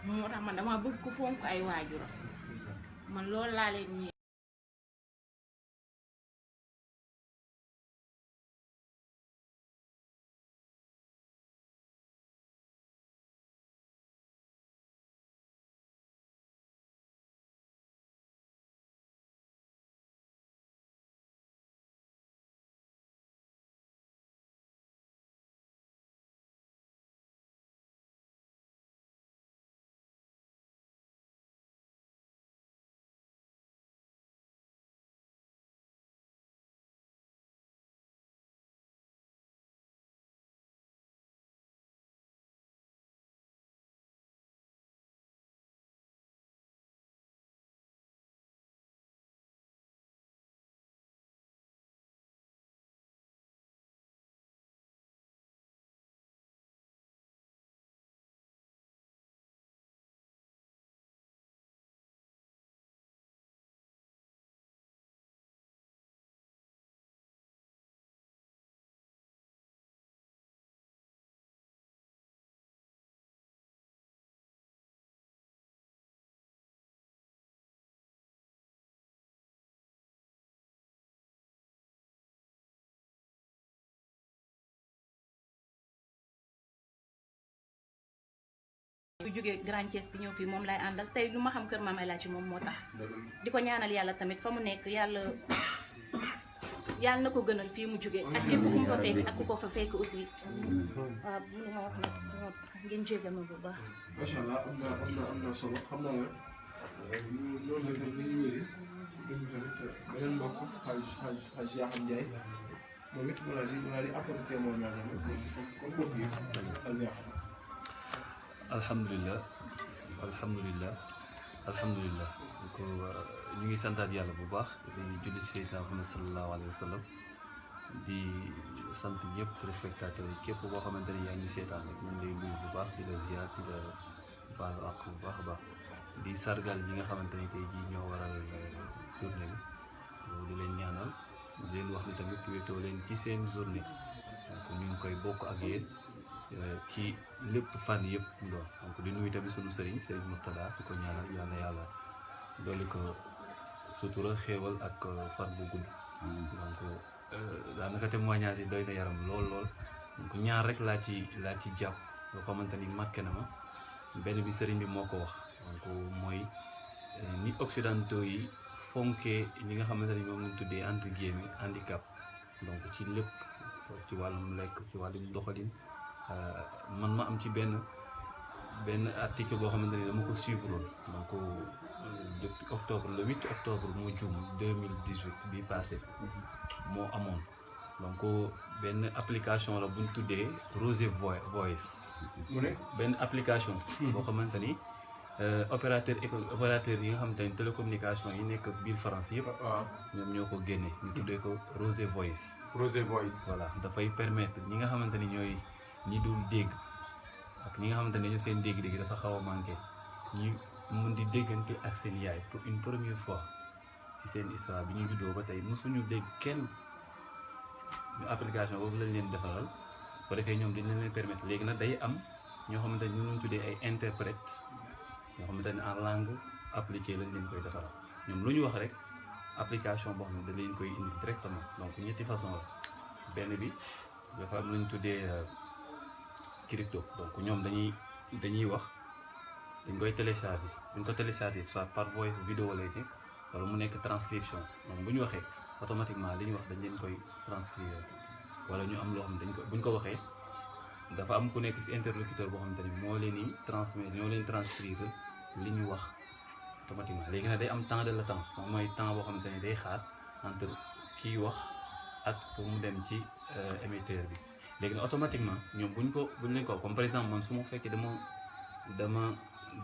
moo tax man dama bëgg ko fonk ay waajuram man loolu laa leen ñi bu jógee Grand Thiès di ñëw fii moom lay àndal tey lu ma xam kër Maam El Hadji moom moo tax di ko ñaanal yàlla tamit fa mu nekk yàlla na ko gënal fii mu jógee ak képp ku mu fa fekk ak ku ko fa fekk aussi waaw mënu ma wax nag ngeen jégal ma bu baax. macha allah am na solo xam naa ne loolu la ñu wéri déglu tamit beneen mbokk xaj Yaxam Ndiaye moom it mën naa di apporter témoignage comme mbokk yi xaj Yaxam. alhamdulilah donc ñu ngi santaat yàlla bu baax di julli ci Seydina Muhammad sallallahu alayhi wa sallam di sant ñëpp téléspectateurs yi képp boo xamante ne yaa ngi seetaan rek ñu ngi lay nuyu bu baax di la ziar di la baalu àq bu baax a baax di sargal ñi nga xamante ne tey jii ñoo waral journée bi di leen ñaanal di leen wax ni tamit wéetoo leen ci seen journée donc ñu ngi koy bokk ak yéen ci lépp fànn yëpp mu doon donc di nuyu tamit sunu sëriñ Murtada di ko ñaanal yal na yàlla dolli ko sutura xéewal ak fan bu gudd donc daanaka témoignage yi doy na yaram lool donc ñaar rek laa ci jàpp yoo xamante ni marqué na ma benn bi sëriñ bi moo ko wax donc mooy ni occidentaux yi fonkee ñi nga xamante ni moom lañ tuddee entre guillemets handicap donc ci lépp ci wàllum lekk ci wàllum doxalin man ma am ci benn article boo xamante ni dama ko suivre woon donc depuis octobre le 8 octobre moo jum 2018 bi passé moo amoon donc benn application la buñ tuddee Rose Voice benn application boo xamante ni opérateur yi nga xamante ni télécommunication yi nekk biir France yëpp ñoom ñoo ko génne ñu tuddee ko Rose Voice voilà dafay permettre ñi nga xamante ni ñooy ñi dul dégg ak ñi nga xamante ne ñoo seen dégg-dégg dafa xaw a manqué ñu mun di déggante ak seen yaay pour une première fois ci seen histoire bi ñu juddoo ba tey mosuñu dégg kenn ñu application boobu lañ leen defaral bu defee ñoom dañ leen permettre léegi nag day am ñoo xamante ni ñu tuddee ay interprète ñoo xamante ni en langue appliquée lañ leen koy defaral ñoom lu ñu wax rek application boo xam ne da leen koy indi directement donc ñetti façon la benn bi dafa am lu ñu tuddee crypto donc ñoom dañuy wax dañ koy télécharger buñ ko télécharger soit par voice vidéo lay nekk wala mu nekk transcription moom bu ñu waxee automatiquement li ñu wax dañ leen koy transcrire wala ñu am loo xam ne dañ ko buñ ko waxee dafa am ku nekk ci interlocuteur boo xamante ni moo leen di transmettre ñoo leen transcrire li ñu wax automatiquement léegi nag day am temps de latence moom mooy temps boo xamante ni day xaar entre kiy wax ak pour mu dem ci émetteur bi léegi nag automatiquement ñoom buñ leen ko comme par exemple man su ma fekkee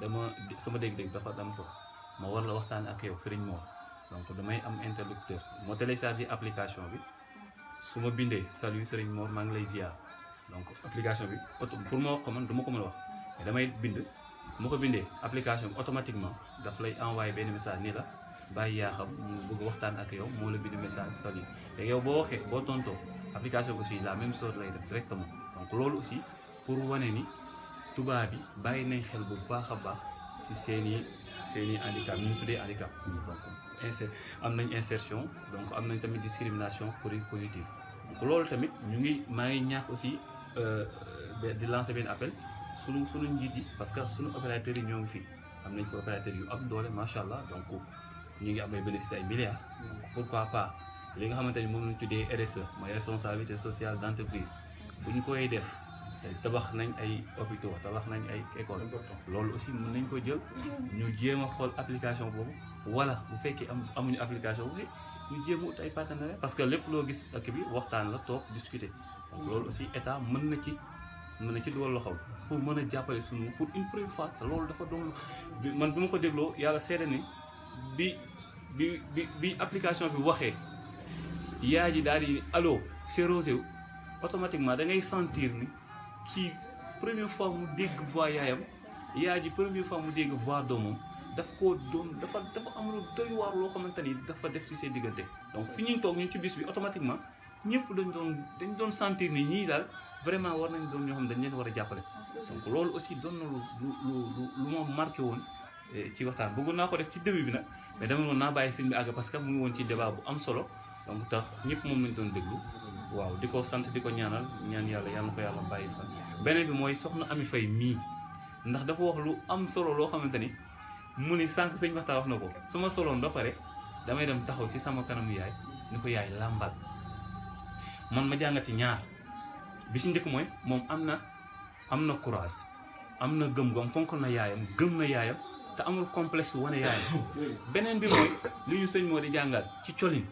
dama sama dégg-dégg dafa dam ko ma war la waxtaan ak yow Serigne Mor donc damay am interlocuteur moo télécharger application bi su ma bindee salut Serigne Mor maa ngi lay ziar donc application bi pour ma wax ko man du ma ko mën a wax mais damay bind mu ko bindee application bi automatiquement daf lay envoyer benn message ni la bàyyi yaa xam mu bëgg waxtaan ak yow moo la bind message salut te yow boo waxee boo tontoo application bi aussi la même chose lay def directement donc loolu aussi pour wane ni tubaab bi bàyyi nañ xel bu baax a baax si seeni handicap ñu tuddee handicap donc am nañ insertion donc am nañ tamit discrimination positive donc loolu tamit maa ngi ñaax aussi di lancer benn appel sunu njiit yi parce que sunu opérateurs yi ñoo ngi fi am nañ fi opérateurs yu am doole macha allah donc ñu ngi am ay bénéfices ay milliards donc pourquoi pas li nga xamante ni moom lañ tuddee RSE mooy responsabilité sociale d'entreprise bu ñu koy def tabax nañ ay hôpitaux tabax nañ ay écoles loolu aussi mën nañ ko jël ñu jéem a xool application boobu wala bu fekkee amuñu application aussi ñu jéem a ut ay partenariats parce que lépp loo gis ak bi waxtaan la toog discuter donc loolu aussi état mën na ci dugal loxoom pour mën a jàppale sunu pour une première fois te loolu dafa doon man bi ma ko dégloo yàlla seede ni bi application bi waxee yaay ji daal di allo c'est Rosé automatiquement da ngay sentir ni kii première fois mu dégg voix yaayam yaay ji première fois mu dégg voix doomam daf koo doon dafa amul doy waar loo xamante ni dafa def ci seen diggante donc fi ñuy toog ñun ci bis bi automatiquement ñëpp dañ doon sentir ni ñii daal vraiment war nañ doon ñoo xam dañ leen war a jàppale donc loolu aussi doon na lu ma marqué woon ci waxtaan bëggoon naa ko def ci début bi nag mais dama noonu naa bàyyi sëñ bi àgg parce que mu ngi woon ci débat bu am solo donc tax ñëpp moom lañ doon déglu waaw di ko sant di ko ñaan yàlla na ko yàlla bàyyi fa beneen bi mooy soxna Ami Faye mii ndax dafa wax lu am solo loo xamante ni mu ni sànq sëñ Maxtaar wax na ko su ma soloon ba pare damay dem taxaw ci sama kanamu yaay ni ko yaay làmbal man ma jàngat ci ñaar bi ci njëkk mooy moom am na courage am na gëm-gëm fonk na yaayam gëm na yaayam te amul complexe wane yaayam beneen bi mooy li ñu sëñ moo di jàngal ci colin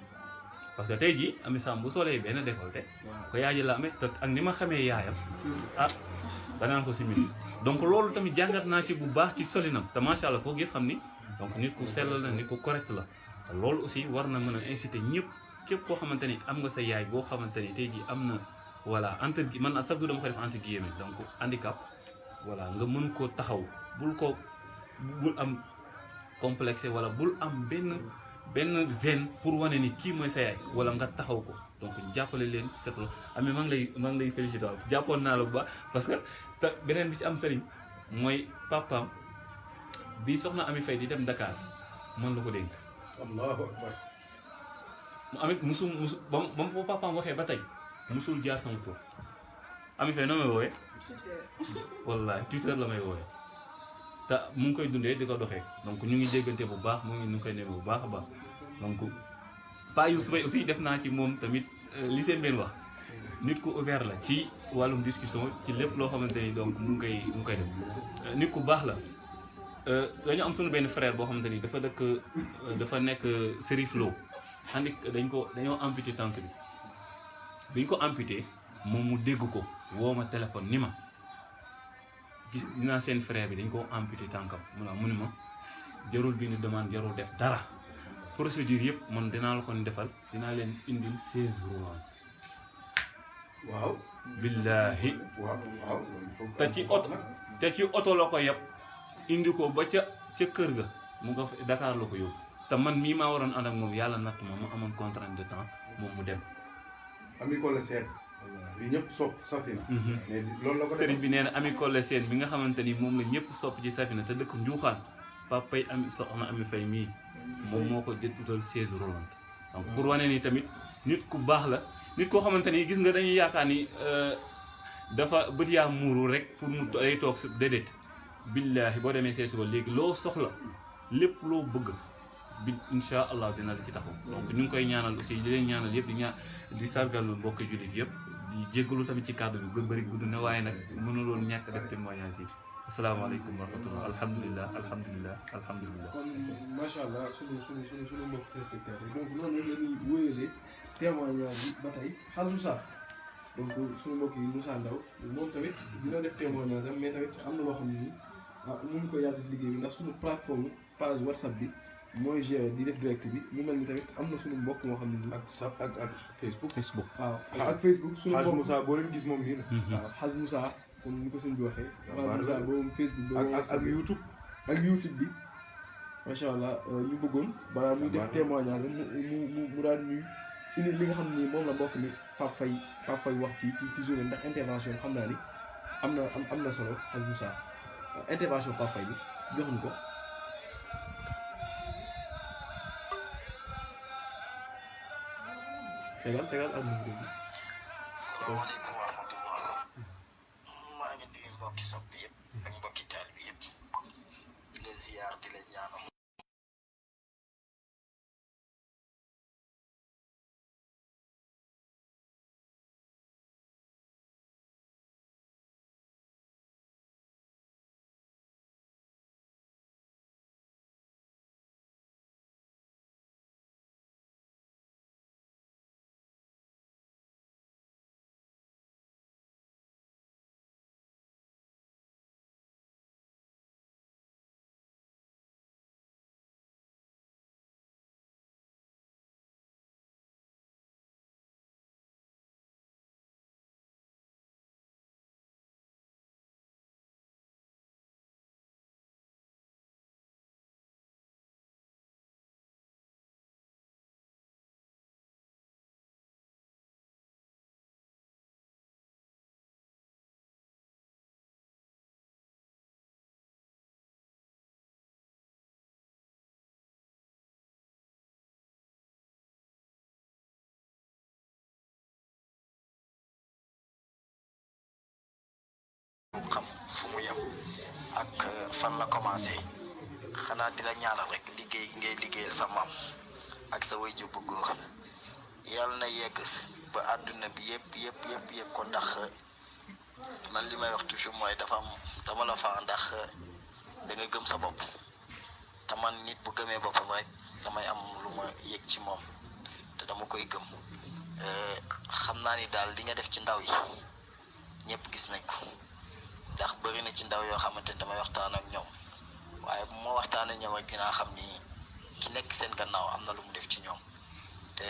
parce que tey jii Ami Samb bu solee benn décolleté ko yaay ji la amee te ak ni ma xamee yaayam danaan ko simili donc loolu tamit jàngat naa ci bu baax ci solinam te macha allah koo gis xam ni donc nit ku sell la nit ku correct la te loolu aussi war na mën a inciter ñëpp képp koo xamante ni am nga sa yaay boo xamante ni tey jii am na voilà man chaque jour dama ko def entre guillemets donc handicap voilà nga mën koo taxaw bul am complexe wala bul am benn gêne pour wane ni kii mooy sa yaay wala nga taxaw ko donc jàppale leen ci setlo amee maa ngi lay félicité waaw jàppoon naa la bu baax parce que te beneen bi ci am sëriñ mooy papaam bi soxna Ami Faye di dem Dakar man la ko dénk allahu akbar mu amit musul ba mu papaam waxee ba tey musul jaar sama tur Ami Faye noo may woowee wallaay tuteur la may woowee te mu ngi koy dundee di ko doxee donc ñu ngi déggante bu baax ñu ngi koy neme bu baax a baax donc Pa Youssou Faye aussi def naa ci moom tamit li seen benn wax nit ku ouvert la ci wàllum discussion ci lépp loo xamante ni donc mu ngi koy def nit ku baax la dañu am suñu benn frère boo xamante ni dafa nekk Serif Lo dañoo amputé tànk bi ñu ko amputé moom mu dégg ko woo ma téléphone ni ma gis dinaa seen frère bi dañ koo amputé tànkam mu ni ma jarul bi ni demande jarul def dara procédure yëpp man dinaa la ko defal dinaa leen indil 16 roues waaw billaahi waaw te ci oto la ko yëpp indi ko ba ca kër ga mu nga Dakar la ko yóbbu te man mii maa waroon ànd ak moom yàlla natt ma amoon contrainte de temps moom mu dem ami ko la seet li ñëpp sopp Safina. mais loolu la ko sëriñ bi nee na Ami Collé Sène bi nga xamante ni moom la ñëpp sopp ci Safina te dëkk Njuuxaan papay am soxna Ami Faye mii moom moo ko jëtutal 16 rolante donc pour wane ni tamit nit ku baax la nit koo xamante ni gis nga dañuy yaakaar ni dafa bët yaa muuru rek pour mu day toog su déedéet billaahi boo demee seesu ko léegi loo soxla lépp loo bëgg bi insha allah dina la ci taxaw donc ñu ngi koy ñaanal aussi di leen ñaanal yëpp di sargal mbokki jullit yëpp di jéggalu tamit ci kàddu bi bëri gudd na waaye nag mënuloon ñàkk def témoignage yi asalaamaaleykum wa rahmatullah alhamdulilah kon macha allah suñu mbokk téléspectateurs donc noonu la ñuy wéyalee témoignage yi ba tey xas Moussa donc suñu mbokk yi Moussa Ndaw moom tamit dina def témoignage am mais tamit am na loo xam ne nii mënu ko yaatal liggéey bi ndax suñu plateforme page WhatsApp bi mooy gérer di def direct bi mu mel ni tamit am na suñu mbokk moo xam ne nii ak Facebook. waaw ak Facebook suñu Hadj mbokk Moussa boo leen gis moom nii la. waaw xas Moussa comme ni ko sëñ bi waxee xas Moussa boobu Facebook ak YouTube. ak YouTube bi macha allah ñu bëggoon balaa muy def témoignage mu daal ñuy indi li nga xam ni moom la mbokk mi Pape Faye wax ci journée ndax intervention xam naa ni am na solo ak Moussa intervention Pape Faye bi jox ñu ko. tegal am na bi. salaamaaleykum wa rahmatullah maa ngi nuyu mbokki sopp yëpp ak mbokki taal bi yëpp di leen ziyaar di leen ñaanal xam fu mu yem ak fan la commencé xanaa di la ñaanal rek liggéey ngay liggéeyal sa maam ak sa waajur bu góor yàlla na yegg ba àdduna bi yëpp ko ndax man li may wax toujours mooy dama la fa ndax da nga gëm sa bopp te man nit bu gëmee boppam rek damay am lu ma yëg ci moom te dama koy gëm xam naa ni daal li nga def ci ndaw yi ñëpp gis nañ ko ndax bëri na ci ndaw yoo xamante ni damay waxtaan ak ñoom waaye bu ma waxtaan ak ñoom ak dinaa xam ni ki nekk seen gannaaw am na lu mu def ci ñoom te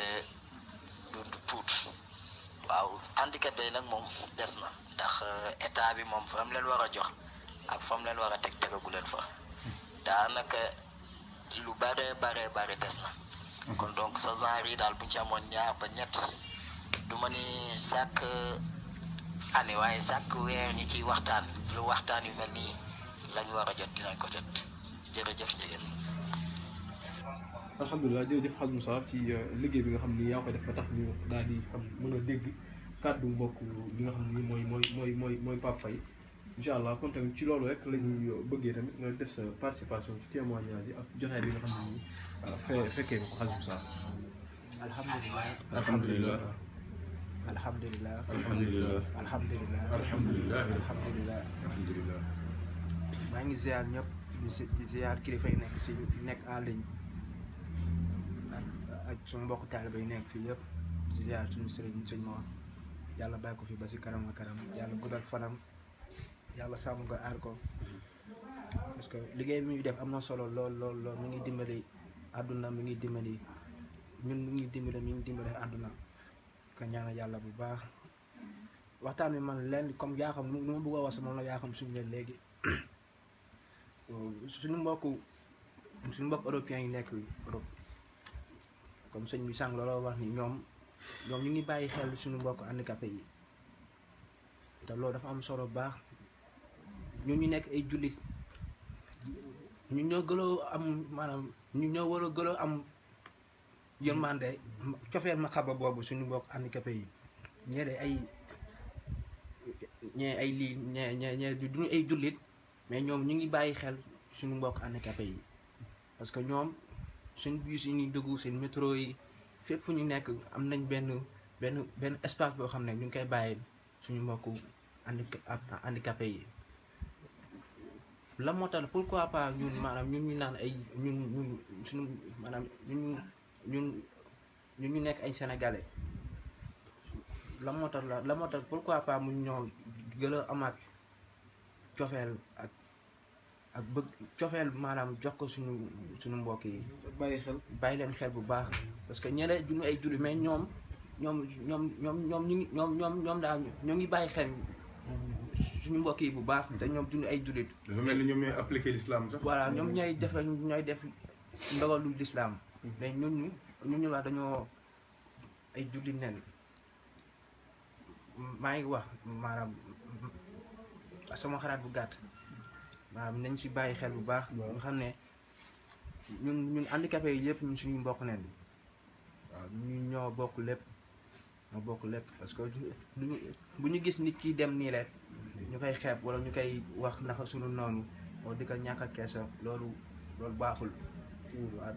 du tuut waaw handicapé yi nag moom des na ndax état bi moom fa mu leen war a jox ak fa mu leen war a tegagu leen fa daanaka lu bare des na kon donc sa genre yi daal buñ ci amoon ñaar ba ñett du ma ni chaque année waaye chaque weer ñi ciy waxtaan lu waxtaan yu mel nii lañ war a jot dinañ ko jot jërëjëf njëgeen alhamdulilah jërëjëf Hadj Moussa ci liggéey bi nga xam ni yaa ko def ba tax ñu daal di xam mën a dégg kàddu mbokk bi nga xam ni mooy Pape Faye incha allah kon tamit ci loolu rek la ñuy bëggee tamit nga def sa participation ci témoignage yi ak jotaay bi nga xam ne nii fekkee nga ko Hadj Moussa. alhamdulilah alhamdulilah alhamdulilah alhamdulilah alhamdulilah alhamdulilah alhamdulilah alhamdulilah maa ngi ziar ñëpp di ziar kilifa yi nekk en ligne ak suñu mbokk taaliba yi nekk fii yëpp di ziar suñu sëñ Mor yàlla bàyyi ko fi ba si kanam yàlla guddal fanam yàlla sàmm ko aar ko parce que liggéey bi muy def am na solo lool mi ngi dimbali àdduna mi ngi dimbali ñun mi ngi dimbali àdduna ko ñaanal yàlla bu baax waxtaan bi man leen comme yaa xam lu ma bëgg a wax moom la yaa xam suñu leen léegi suñu mbokk européens yi nekk Europe comme sëñ bi sànq looloo wax ni ñoom ñu ngi bàyyi xel suñu mbokk handicapé yi te loolu dafa am solo baax ñun ñu nekk ay jullit ñu ñoo gën a am maanaam ñu ñoo war a gën a am yërmande cofeel ma xaba boobu suñu mbokk handicapé yi ñee ay lii ñee duñu ay jullit mais ñoom ñu ngi bàyyi xel suñu mbokk handicapé yi parce que ñoom suñ bus yi ñuy dugg seen métro yi fépp fu ñu nekk am nañ benn espace boo xam ne ñu ngi koy bàyyi suñu mbokku handicapé yi la moo tax pourquoi pas ñun maanaam ñun ñu naan ay ñun suñu maanaam ñun ñu nekk ay sénégalais la moo tax pourquoi pas mu ñoo gën a amaat cofeel ak bëgg cofeel maanaam jox ko suñu mbokk yi bàyyi leen xel bu baax parce que ñeneen duñu ay julli mais ñoom daal ñoo ngi bàyyi xel suñu mbokk yi bu baax te ñoom duñu ay jullit. dafa mel ni ñoom ñooy appliquer l'islam sax. voilà ñoom ñooy def ndogalu l'islam mais ñun ñu wax dañoo ay jullit nen maa ngi wax maanaam sama xalaat bu gàtt maanaam nañ ci bàyyi xel bu baax. ñu xam ne ñun handicapé yi yëpp ñun suñu mbokk nen waaw ñu ñoo bokk lépp parce que bu ñu gis nit ki dem nii rek ñu koy xeeb wala ñu koy wax naka suñu noonu wala di ko ñàkk a keesa loolu baaxul. waaw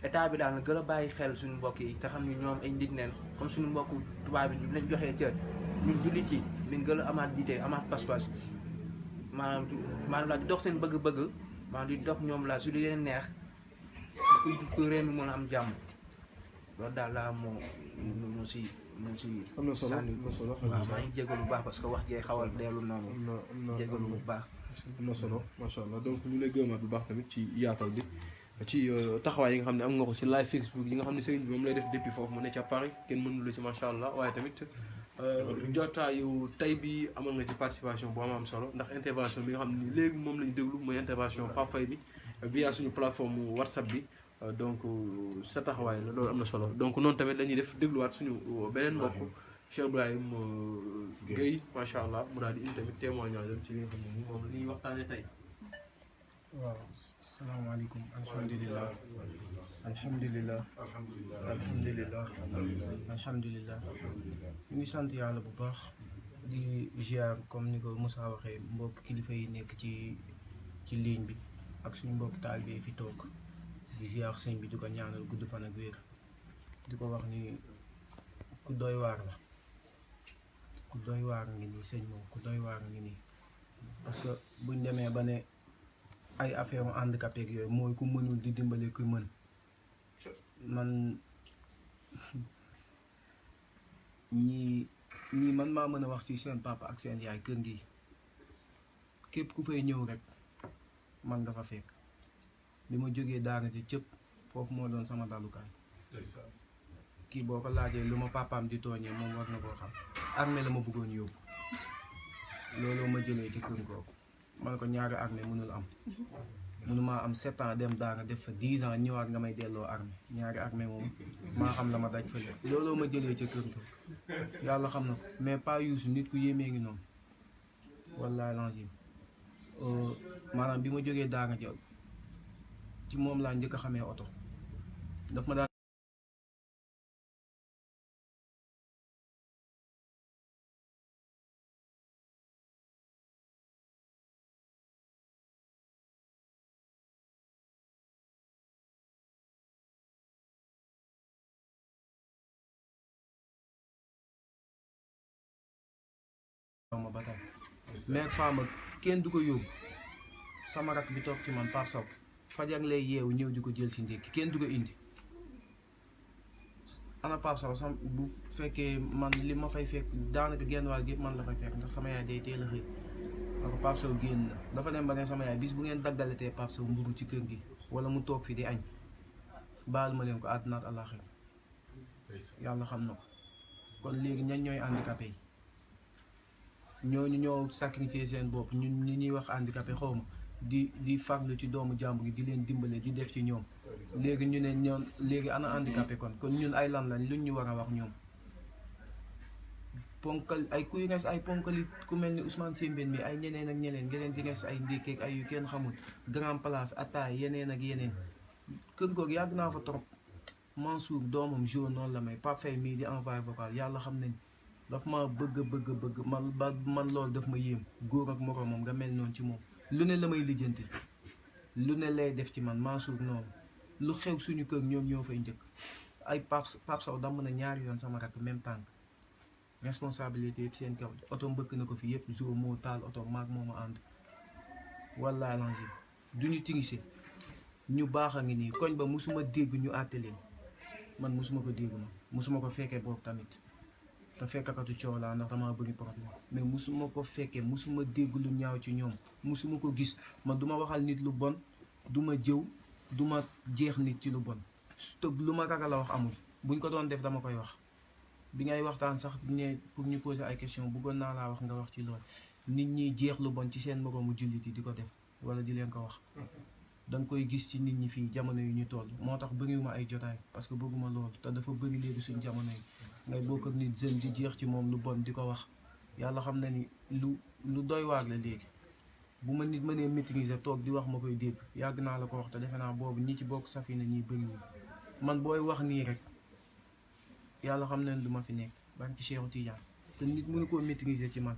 état bi daal na gën a bàyyi xel suñu mbokk yi te xam ni ñoom ay nit neen comme suñu mbokku tubaab bi ñu leen joxee cër ñun jullit yi liñ gën a amaat jiite amaat pas-pas maanaam la di dox seen bëgg-bëgg maanaam di dox ñoom la su di leen neex ku réew mi mën a am jàmm loolu daal laa moo si am na solo waaw maa ngi jégalu bu baax parce que wax jee xawal dellu noonu jégalu bu baax am na solo macha allah donc ñu lay gërëmaat bu baax tamit ci yaatal bi ci taxawaay yi nga xam ne am nga ko ci live Facebook yi nga xam ne sëriñ bi moom lay def depuis foofu mu ne ca Paris kenn mënul la ci macha allah waaye tamit jotaayu tey bi amal nga ci participation bu am solo ndax intervention bi nga xam ne léegi moom la ñu déglu mooy intervention Pape Faye bi via suñu plateforme WhatsApp bi donc sa taxawaay la loolu am na solo donc noonu tamit la ñuy def dégluwaat suñu beneen mbokk Cheikh Ibrahim Gueye macha allah mu daal di indi tamit témoignage ci li nga xam ne nii moom la ñuy waxtaanee tey. waaw salaamaaleykum alhamdulilah ñu ngi sant yàlla bu baax di ziar comme ni ko Moussa waxee mbokk kilifa yi nekk ci ligne bi ak suñu mbokk taalibe yi fi toog di ziar sëñ bi di ko ñaanal gudd fan ak wér di ko wax ni ku doy waar la ku doy waar ngi nii sëñ moom ku doy waar ngi nii parce que buñ demee ba ne ay affaire handicapé ak yooyu mooy ku mënul di dimbale ku mën man ñii man maa mën a wax ci seen papa ak seen yaay kër gi képp ku fay ñëw rek man nga fa fekk bi ma jógee daara ji cëpp foofu moo doon sama dalukaay kii boo ko laajee lu ma papaam di tooñee moom war na koo xam armée la ma bëggoon yóbbu looloo ma jëlee ci kër googu man ko ñaari armée mënul am mënumaa am 7 ans dem daara def fa 10 ans ñëwaat nga may delloo armée ñaari armée moom maa xam la ma daj fa lépp looloo ma jëlee ca kër googu yàlla xam na ko mais pas Youssou nit ku yéemee ngi noonu wallaahi lazim maanaam bi ma jógee daara ji ci moom laa njëkk a xamee oto daf ma daan ma ba tey mais femme kenn du ko yóbbu sama rak bi toog ci man Pape Sow fajar lay yeewu ñëw di ko jël si ndékki kenn du ko indi ana Pape Sow sama bu fekkee man li ma fay fekk daanaka genn wàll gépp man la fay fekk ndax sama yaay day teel a xëy na ko Pape Sow génn na dafa dem ba ne sama yaay bis bu ngeen daggalatee Pape Sow mburu ci kër gi wala mu toog fi di añ baal ma leen ko àdduna ak àllaaxira yàlla xam na ko kon léegi ñan ñooy handicapé yi ñooñu ñoo sacrifier seen bopp ñun ñi ñuy wax handicapé xaw ma di farlu ci doomu jàmbur yi di leen dimbale di def ci ñoom léegi ñu ne ñoom léegi ana handicapé kon ñun ay lan lañ luñ ñu war a wax ñoom ponkal ay kuy res ay ponkali ku mel ni Ousmane Sembène mi ay ñeneen ak ñeneen ngeen di res ay ndékkeeg ay yu kenn xamul grand place ataay yeneen ak yeneen kër googu yàgg naa fa trop Mansour doomam jour noonu la may Pape Faye mii di envoyé vocal yàlla xam nañ daf ma bëgg man loolu daf ma yéem góor ak moroomam nga mel noonu ci moom lu ne la may lijjanti lu ne lay def ci man Mansour noonu lu xew suñu kër ñoom ñoo fay njëkk ay Pape Sow damm na ñaari yoon sama rakk même tànk responsabilité yëpp seen kaw oto mbëkk na ko fi yëpp jour moo taal oto maag moo ma ànd wallaahi lancé duñu tirise ñu baax a ngi nii koñ ba musuma dégg ñu àtte leen man musuma ko dégg ma musuma ko fekkee boobu tamit te fekkakatu coow laa ndax damaa bëri problème mais musuma ko fekkee musuma dégg lu ñaaw ci ñoom musuma ko gis man duma waxal nit lu bon duma jëw duma jeex nit ci lu bon te lu ma ragal a wax amul buñ ko doon def dama koy wax bi ngay waxtaan sax ne pour ñu poser ay question bëggoon naa laa wax nga wax ci lool nit ñi jeex lu bon ci seen moroomu jullit yi di ko def wala di leen ko wax danga koy gis ci nit ñi fii jamono yu ñu toll moo tax bëriwuma ay jotaay parce que bëgguma loolu te dafa bëri léegi suñ jamono yi ngay bokk ak nit jeune di jeex ci moom lu bon di ko wax yàlla xam na ni lu doy waar la léegi bu ma nit mënee maîtriser toog di wax ma koy dégg yàgg naa la ko wax te defe naa boobu ñi ci bokk safina ñiy bëriwul man booy wax nii rek yàlla xam na ne du ma fi nekk barki Cheikh Tidiane te nit mënu koo maîtriser ci man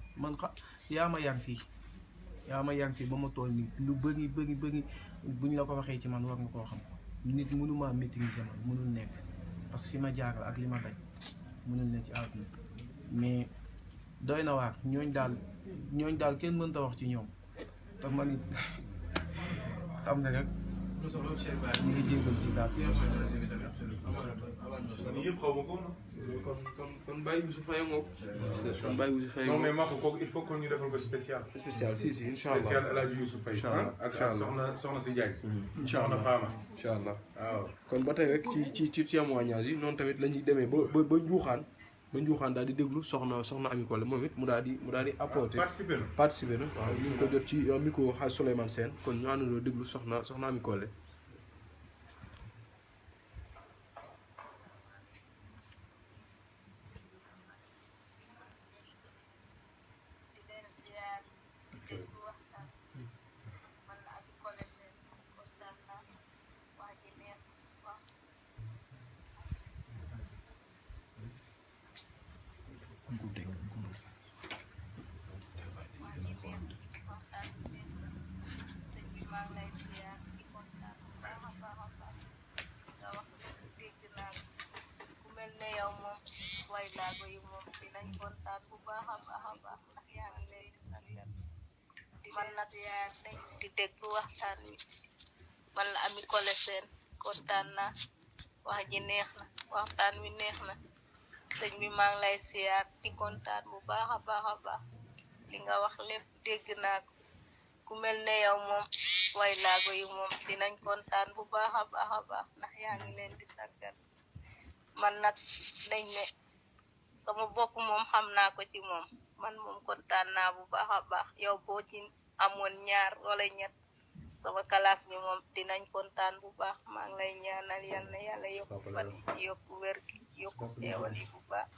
yaa ma yar fii ba ma toll nii lu bëri bu ñu la ko waxee ci man war nga koo xam nit mënumaa maîtriser man mënul nekk parce que fi ma jaaral ak li ma daj mënul ne ci àdduna mais doy na waar ñooñ daal kenn mënta wax ci ñoom te man it xam nga rek ñu ngi jégal ci daal yëpp xaw ma ko kon Baye Youssou Faye ngoog. kon Baye Youssou Faye non mais maa ko kooku il faut que ñu defal ko spécial. spécial si incha allah spécial El Hadj Youssou Faye. incha allah ak soxna si Diagne. incha allah soxna Fama. incha allah waaw. kon ba tey rek ci témoignage yi noonu tamit la ñuy demee ba njuuxaan daal di déglu soxna Ami Collé moom it mu daal di apporter. participer na waaw ñu ngi ko jot ci micro Hadj Souleymane Sène kon ñu àndandoo déglu soxna Ami Collé. man nag yaa nekk di déglu waxtaan wi man la Ami Collé Sène kontaan naa wax ji neex na waxtaan wi neex na sëñ bi maa ngi lay siyaar di kontaan bu baax a baax li nga wax lépp dégg naa ko ku mel ne yow moom way laago yi moom dinañ kontaan bu baax a baax ndax yaa ngi leen di sargal man nag dañ ne sama bopp moom xam naa ko ci moom man moom kontaan naa bu baax yow boo ci amoon ñaar wala ñett sama classe bi moom dinañ kontaan bu baax maa ngi lay ñaanal yal na yàlla yokk fan yokk wér gi yokk teewal yi bu baax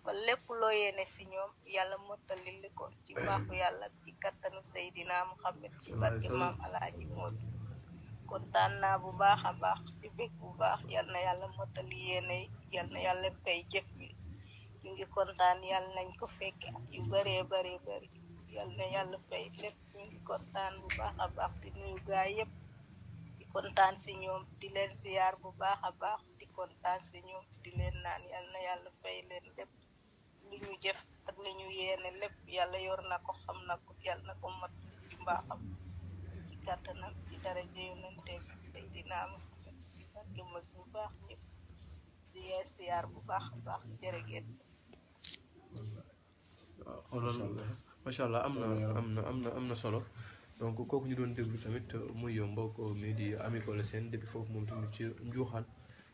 ba lépp loo yéene si ñoom yàlla mottali li ko ci baaxu yàlla ci kattanu Seydina Muhammad ci barke maam Alaaji Moodu kontaan naa bu baax a baax ci bég bu baax yal na yàlla mottali yéene yal na yàlla fay jëf bi ñu ngi kontaan yàlla nañ ko fekke at yu bëree bëri yal na yàlla fay lépp ñu ngi kontaan bu baax a baax di nuyu gaay yëpp di kontaan si ñoom di leen siyaar bu baax a baax di kontaan si ñoom di leen naan yal na yàlla fay leen lépp li ñu jëf ak li ñu yéene lépp yàlla yor na ko xam na ko yàlla na ko mat ci mbaaxam ci kàttanam ci daraja yonente Seydina Muhammad ci barke mag bu baax ñëpp di yees siyaar bu baax a baax jërëgéen macha allah am na solo donc kooku ñu doon déglu tamit muy mbokk mi di Ami Collé Sène depuis foofu moom tamit ci njuuxaan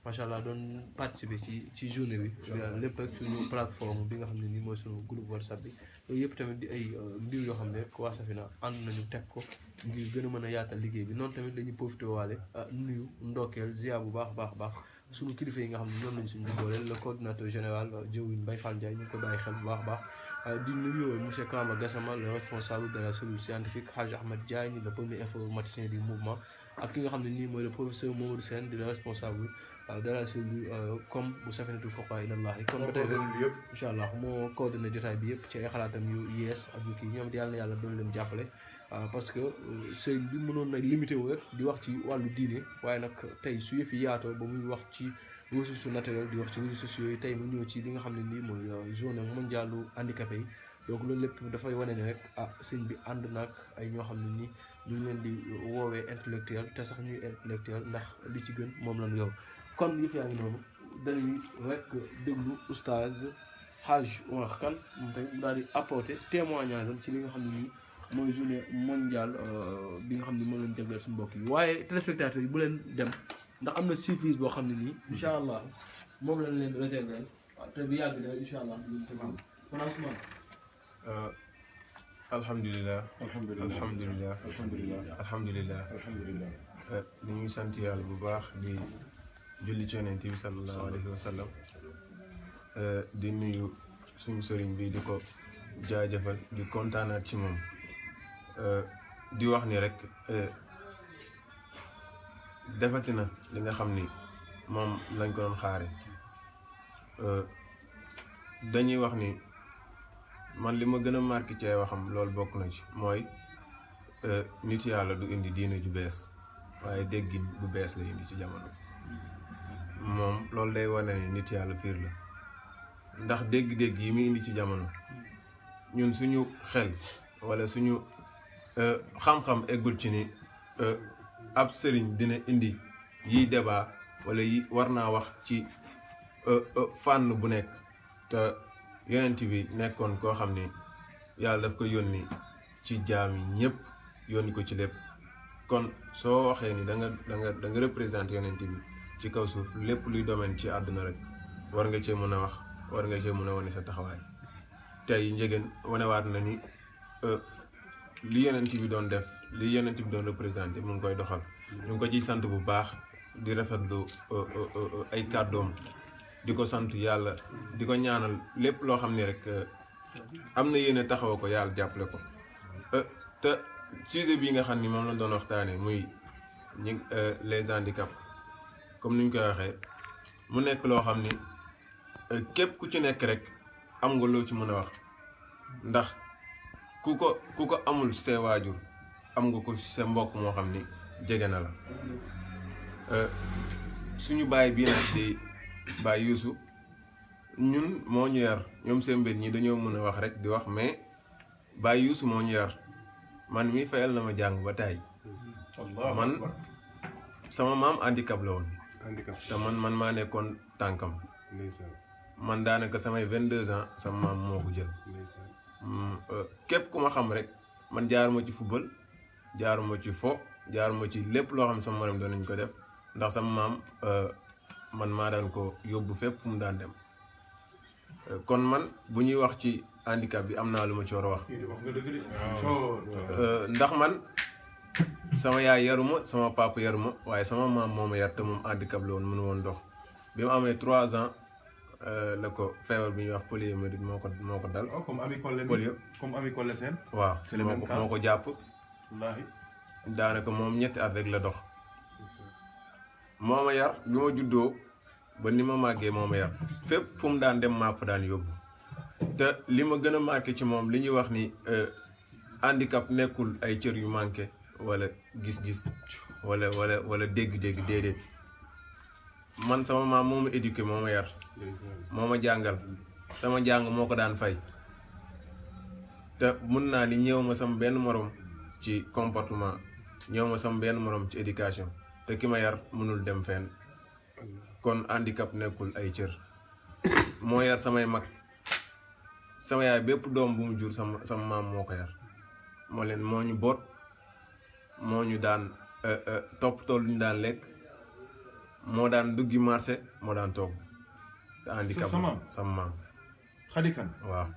macha allah doon participer ci journée bi lépp rek suñu plateforme bi nga xam ne nii mooy suñu groupe WhatsApp bi yooyu yëpp tamit di ay mbir yoo xam ne waa Safina ànd nañu teg ko ngir gën a mën a yaatal liggéey bi noonu tamit dañuy profité waale nuyu ndokkeel ziar bu baax suñu kilifa yi nga xam ne ñoom lañ suñu booleel le coordinateur général Diouine Baye Fall Ndiaye ñu ngi ko bàyyi xel bu baax a baax di nuyu monsieur Kamba Gassama le responsable de la cellule scientifique Hadj Ahmed Diagne le premier informaticien du mouvement ak ki nga xam ne nii mooy le professeur Mamadou Sène di le responsable de la cellule comme bu Safinatul Fuqahaa ilallahi kon ba tey incha allah moo coordonné jotaay bi yëpp ci ay xalaatam yu yees ak yu kii ñoom di yàlla na yàlla doon leen jàppale parce que sëriñ bi mënoon na limité wu rek di wax ci wàllu diine waaye nag tey su yëf yi yaatoo ba muy wax ci ressources naturelles di wax ci réseaux sociaux yi tey mu ñëw ci li nga xam ne nii mooy journée mondiale handicapé yi donc loolu lépp dafay wane ne rek sëñ bi ànd naag ay ñoo xam ne nii ñu ngi leen di woowee intellectuel te sax ñuy intellectuel ndax li ci gën moom lañu yor kon yëf yaa ngi noonu dañuy rek déglu oustaz Hadj Oumar Kane moom tey mu daal di apporter témoignage am ci li nga xam ne nii mooy journée mondiale bi nga xam ne moom lañ jagleel suñu mbokk yi waaye téléspectateurs yi bu leen dem ndax am na surprise boo xam ne nii incha allah moom lañ leen réserver te bu yàgg na incha allah ñu ngi kon Ousmane. alhamdulilah ñu ngi sant yàlla bu baax di julli ci yonent bi sallallahu alayhi wa sallam di nuyu suñu sëriñ bi di ko jaajëfal di kontaanaat ci moom di wax ni rek defati na li nga xam ni moom lañ ko doon xaare dañuy wax ni man li ma gën a marqué ci ay waxam loolu bokk na ci mooy nit yàlla du indi diine ju bees waaye déggin bu bees la indi ci jamono moom loolu day wane ni nit yàlla piir la ndax dégg-dégg yi muy indi ci jamono ñun suñu xel walla suñu xam-xam eggul ci ni ab sëriñ dina indi yiy débat walla yi war naa wax ci fànn bu nekk te yonent bi nekkoon koo xam ni yàlla daf ko yónni ci jaam yi ñëpp yónni ko ci lépp kon soo waxee ni da nga représenté yonent bi ci kaw suuf lépp luy domaine ci àdduna rek war nga cee mën a wax war nga cee mën a wane sa taxawaay tey njëgeen wanewaat na ni li yonent bi doon def li yonent bi doon représenté mu ngi koy doxal ñu ngi ko ciy sant bu baax di rafetlu ay kàddoom di ko sant yàlla di ko ñaanal lépp loo xam ni rek am na yéene taxaw ko yàlla jàppale ko te sujet bii nga xam ni moom la doon waxtaanee muy les handicaps comme ni ñu koy waxee mu nekk loo xam ni képp ku ci nekk rek am nga loo ci mën a wax ndax ku ko amul see waajur am nga ko sa mbokk moo xam ni jege na la suñu baay bii nag di Baay Yuusu ñun moo ñu yar ñoom seen mbir ñi dañoo mën a wax rek di wax mais Baay Yuusu moo ñu yar man mi fayal na ma jàng ba tey man sama maam handicap la woon te man maa nekkoon tànkam man daanaka samay 22 ans sama maam moo ko jël képp ku ma xam rek man jaaruma ci football jaaruma ci fo jaaruma ci lépp loo xam sama morom doon nañ ko def ndax sama maam man maa daan ko yóbbu fépp fu mu daan dem kon man bu ñuy wax ci handicap bi am naa lu ma ci war a wax ndax man sama yaay yaruma sama papa yaruma waaye sama maam moo ma yar te moom handicap la woon mënu woon dox bi mu amee 3 ans la ko feebar bi ñuy wax poliomyélite moo ko dal. polio comme Ami Collé Sène. waaw moo ko jàpp. daanaka moom 2 at rek la dox. moo ma yar bi ma juddoo ba ni ma màggee moo ma yar fépp fu mu daan dem maa fa daan yóbbu te li ma gën a marqué ci moom li ñuy wax ni handicap nekkul ay cër yu manqué wala gis-gis wala dégg-dégg déedéet man sama maam moo ma éduqué moo ma yar moo ma jàngal sama jàng moo ko daan fay te mun naa ni ñëw ma sama benn morom ci comportement ñëw ma sama benn morom ci éducation te ki ma yar mënul dem fenn kon handicap nekkul ay cër moo yar samay mag sama yaay bépp doom bu mu jur sama maam moo ko yar moo ñu boot moo ñu daan toppatoo lu ñu daan lekk moo daan duggi marché moo daan toog te handicap sama maam Xadikan waaw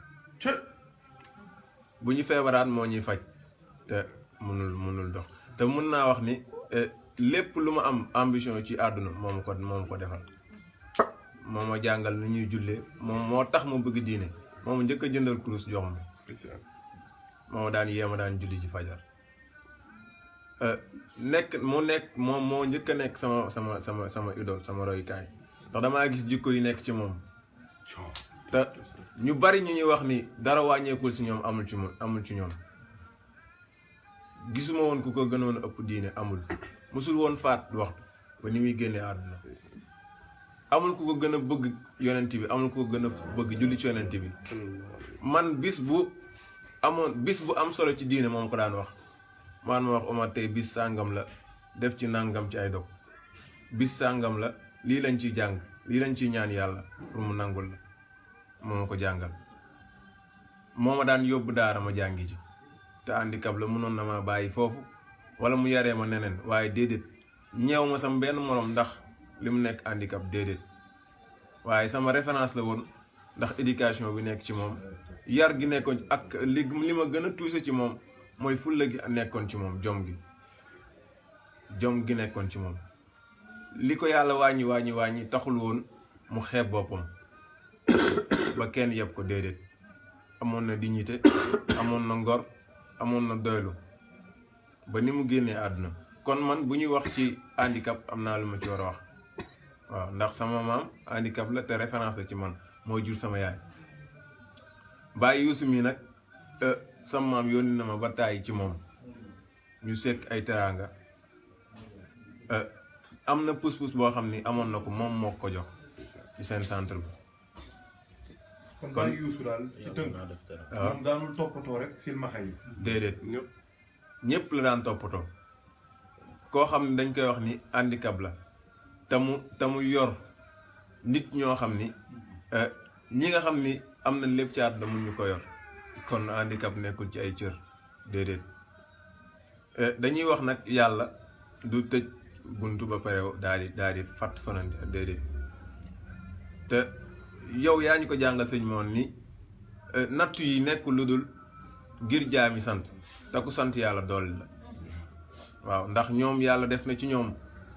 bu ñu feebaraat moo ñuy faj te mënul dox te mën naa wax ni lépp lu ma am ambition ci àdduna moom ko defal moo ma jàngal nu ñuy jullee moom moo tax ma bëgg diine moo ma njëkk a jëndal kurus jox ma moo ma daan yéema daan julli ci fajar moom moo njëkk a nekk sama idole sama royukaay ndax damaa gis jikko yi nekk ci moom te ñu bari ñu ñuy wax ni dara wàññeekul ci ñoom amul ci ñoom gisuma woon ku ko gënoon a ëpp diine amul musul woon faat waxtu ba ni muy génnee àdduna amul ku ko gën a bëgg yonent bi amul ku ko gën a bëgg julli ci yonent bi man bis bu am solo ci diine moom ko daan wax man ma wax Omar tey bis sàngam la def ci nàngam ci ay dog bis sàngam la lii lañ ciy jàng lii lañ ciy ñaan yàlla pour mu nangul la moo ma ko jàngal moo ma daan yóbbu daara ma jàngi ji te handicap la mënoon na ma bàyyi foofu wala mu yaree ma neneen waaye déedéet ñeew ma sama benn morom ndax li mu nekk handicap déedéet waaye sama référence la woon ndax éducation bi nekk ci moom yar gi nekkoon ak li ma gën a tuuse ci moom mooy fulla gi nekkoon ci moom jom gi nekkoon ci moom li ko yàlla wàññi taxul woon mu xeeb boppam ba kenn yeb ko déedéet amoon na dignité amoon na ngor amoon na doylu ba ni mu génnee àdduna kon man bu ñuy wax ci handicap am naa lu ma ci war a wax waaw ndax sama maam handicap la te référence la ci man mooy jur sama yaay bàyyi Yuusu mi nag sama maam yónni na ma ba tàyyi ci moom ñu sekk ay teraanga am na pus-pus boo xam ni amoon na ko moom moo ko jox ci seen centre bi kon bàyyi Yuusu daal ci tënk moom daanul toppatoo rek silmaxa yi déedéet ñëpp la daan toppatoo koo xam ne dañ koy wax ni handicap la te mu yor nit ñoo xam ni ñi nga xam ni am na lépp ci àdduna mun ñu ko yor kon handicap nekkul ci ay cër déedéet dañuy wax nag yàlla du tëj buntu ba pare daal di fàtt fanante déedéet te yow yaa ñu ko jàngal sëñ moon ni nattu yi nekk lu dul ngir jaami sant te ku sant yàlla dolli la waaw ndax ñoom yàlla def na ci ñoom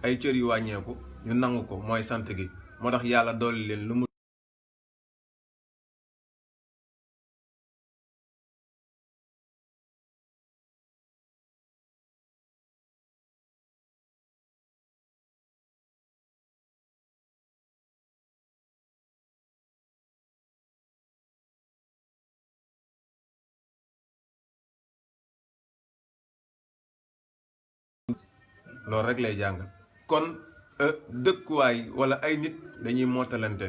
ay cër yu wàññeeku ñu nangu ko mooy sant gi moo tax yàlla dolli leen lu mu loolu rek lay jàngal kon dëkkuwaay wala ay nit dañuy mootalante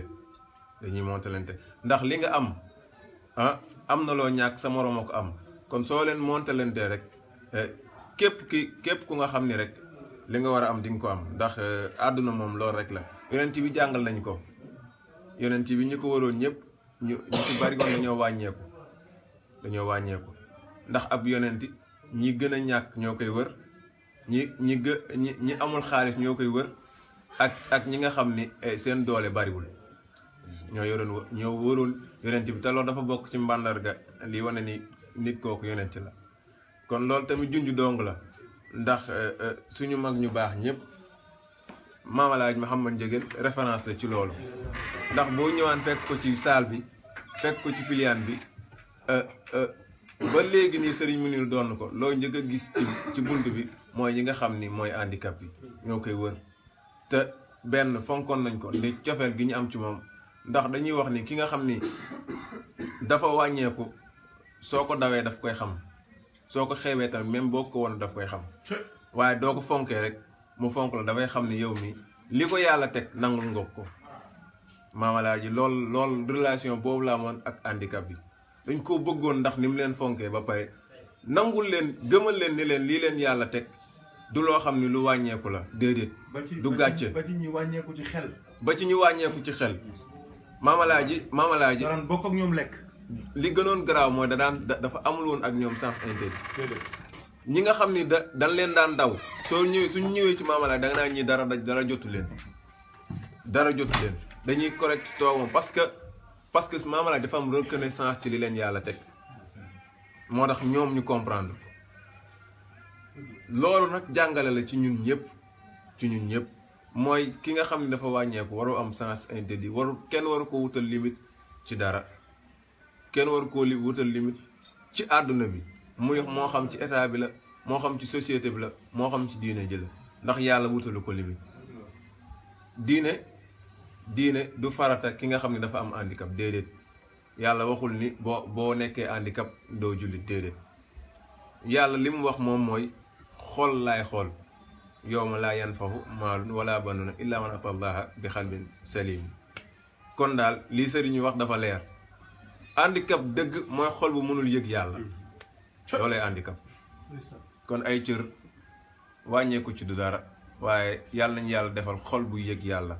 ndax li nga am am na loo ñàkk sa moroom a ko am kon soo leen mootalante rek képp ku nga xam ni rek li nga war a am di nga ko am ndax àdduna moom loolu rek la yonent bi jàngal nañ ko yonent bi ñu ko waroon ñëpp ñu ci bari woon dañoo wàññeeku ndax ab yonent ñi gën a ñàkk ñoo koy wër ñi amul xaalis ñoo koy wër ak ñi nga xam ni seen doole bariwul ñoo waroon yonent bi te loolu dafa bokk ci mbàndarga li wane ni nit kooku yonent la kon loolu tamit junj dong la ndax suñu mag ñu baax ñëpp Maam El Hadj Mouhamed Ndiéguène référence la ci loolu ndax boo ñëwaan fekk ko ci saal bi fekk ko ci piliyaan bi ba léegi nii Serigne Mounir doon ko loo njëkk a gis ci bunt bi mooy ñi nga xam ni mooy handicap bi ñoo koy wër te benn fonkoon nañ ko ndi cofeel gi ñu am ci moom ndax dañuy wax ni ki nga xam ni dafa wàññeeku soo ko dawee daf koy xam soo ko xeewee tamit même boo ko woon daf koy xam waaye doo ko fonkee rek mu fonk la dafay xam ni yow mi li ko yàlla teg nangul nga ko Maam El Hadji lool relation boobu laa amoon ak handicap bi dañ koo bëggoon ndax ni mu leen fonkee ba pare nangul leen gëmal leen ni leen lii leen yàlla teg du loo xam ni lu wàññeeku la déedéet du gàcce ba ci ñu wàññeeku ci xel Maam El Hadji daan bokk ak ñoom lekk li gënoon garaaw mooy dafa amul woon ak ñoom sens interdit ñi nga xam ni dañ leen daan daw suñu ñëwee ci Maam El Hadji da nga naan ñi dara jotu leen dañuy correct toogam parce que Maam El Hadji dafa am reconnaissance ci li leen yàlla teg moo tax ñoom ñu comprendre loolu nag jàngale la ci ñun ñëpp mooy ki nga xam ne dafa wàññeeku waru am sens interdit kenn waru ko wutal limite ci dara kenn waru koo wutal limite ci àdduna bi muy moo xam ci état bi la moo xam ci société bi la moo xam ci diine ji la ndax yàlla wutalu ko limite diine du farata ki nga xam ne dafa am handicap déedéet yàlla waxul ni boo nekkee handicap doo jullit déedéet yàlla li mu wax moom mooy xool laay xool yawma laa yanfahu maalun wala banuuna illaa man ataa Allaha bi qalbin salim kon daal lii sëriñ wax dafa leer handicap dëgg mooy xol bu mënul yëg yàlla loolay handicap kon ay cër wàññeeku ci du dara waaye yàlla nañu yàlla defal xol bu yëg yàlla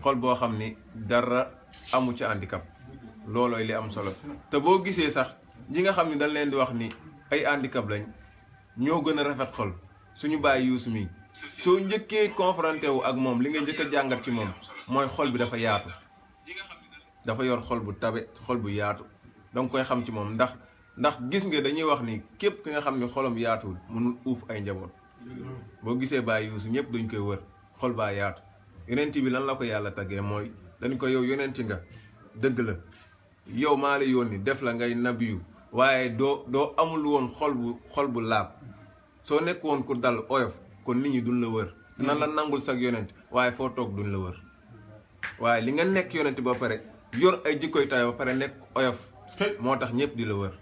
xol boo xam ni dara amu ci handicap loolooy li am solo te boo gisee sax ñi nga xam ni dañ leen di wax ni ay handicap lañ ñoo gën a rafet xol suñu bàyyi yuusu mi soo njëkkee confronté wu ak moom li nga njëkk a jàngat ci moom mooy xol bi dafa yaatu dafa yor xol bu tabe xol bu yaatu danga koy xam ci moom ndax gis nga dañuy wax ni képp ki nga xam ni xolam yaatuwul mënul uuf ay njaboot boo gisee bàyyi yuusu ñëpp dañ koy wër xol baa yaatu yonent bi lan la ko yàlla taggee mooy dañ ko yow yonenti nga dëgg la yow maa la yónni def la ngay nabiyu waaye doo amul woon xol bu laab soo nekk woon ku dal oyof kon nit ñi duñ la wër dina la nangul sag yonent waaye foo toog duñ la wër waaye li nga nekk yonent ba pare yor ay jikkoy tay ba pare nekk oyof moo tax ñëpp di la wër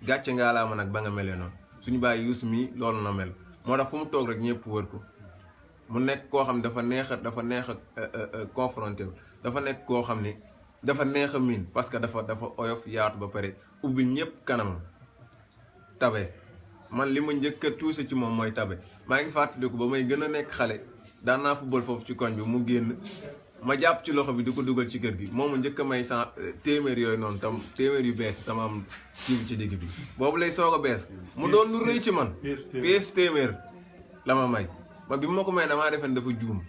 gàcce ngaa laa ma nag ba nga melee noonu suñu bàyyi yuus mi loolu na mel moo tax fu mu toog rek ñëpp wër ko mu nekk koo xam ne dafa neex a confronté dafa nekk koo xam ni dafa neex a miin parce que dafa oyof yaatu ba pare ubbil ñëpp kanamam tabe man li ma njëkk a tuuse ci moom mooy tabe maa ngi fàttaliku ba may gën a nekk xale daan naa football foofu ci koñ bi mu génn ma jàpp ci loxo bi di ko dugal ci kër gi moom ma njëkk a may téeméer yooyu noonu tam téeméer yu bees tam am kii bi ci digg bi boobu lay soog a bees mu doon lu rëy ci man pièce téeméer la ma may man bi ma ko may damaa defen dafa juum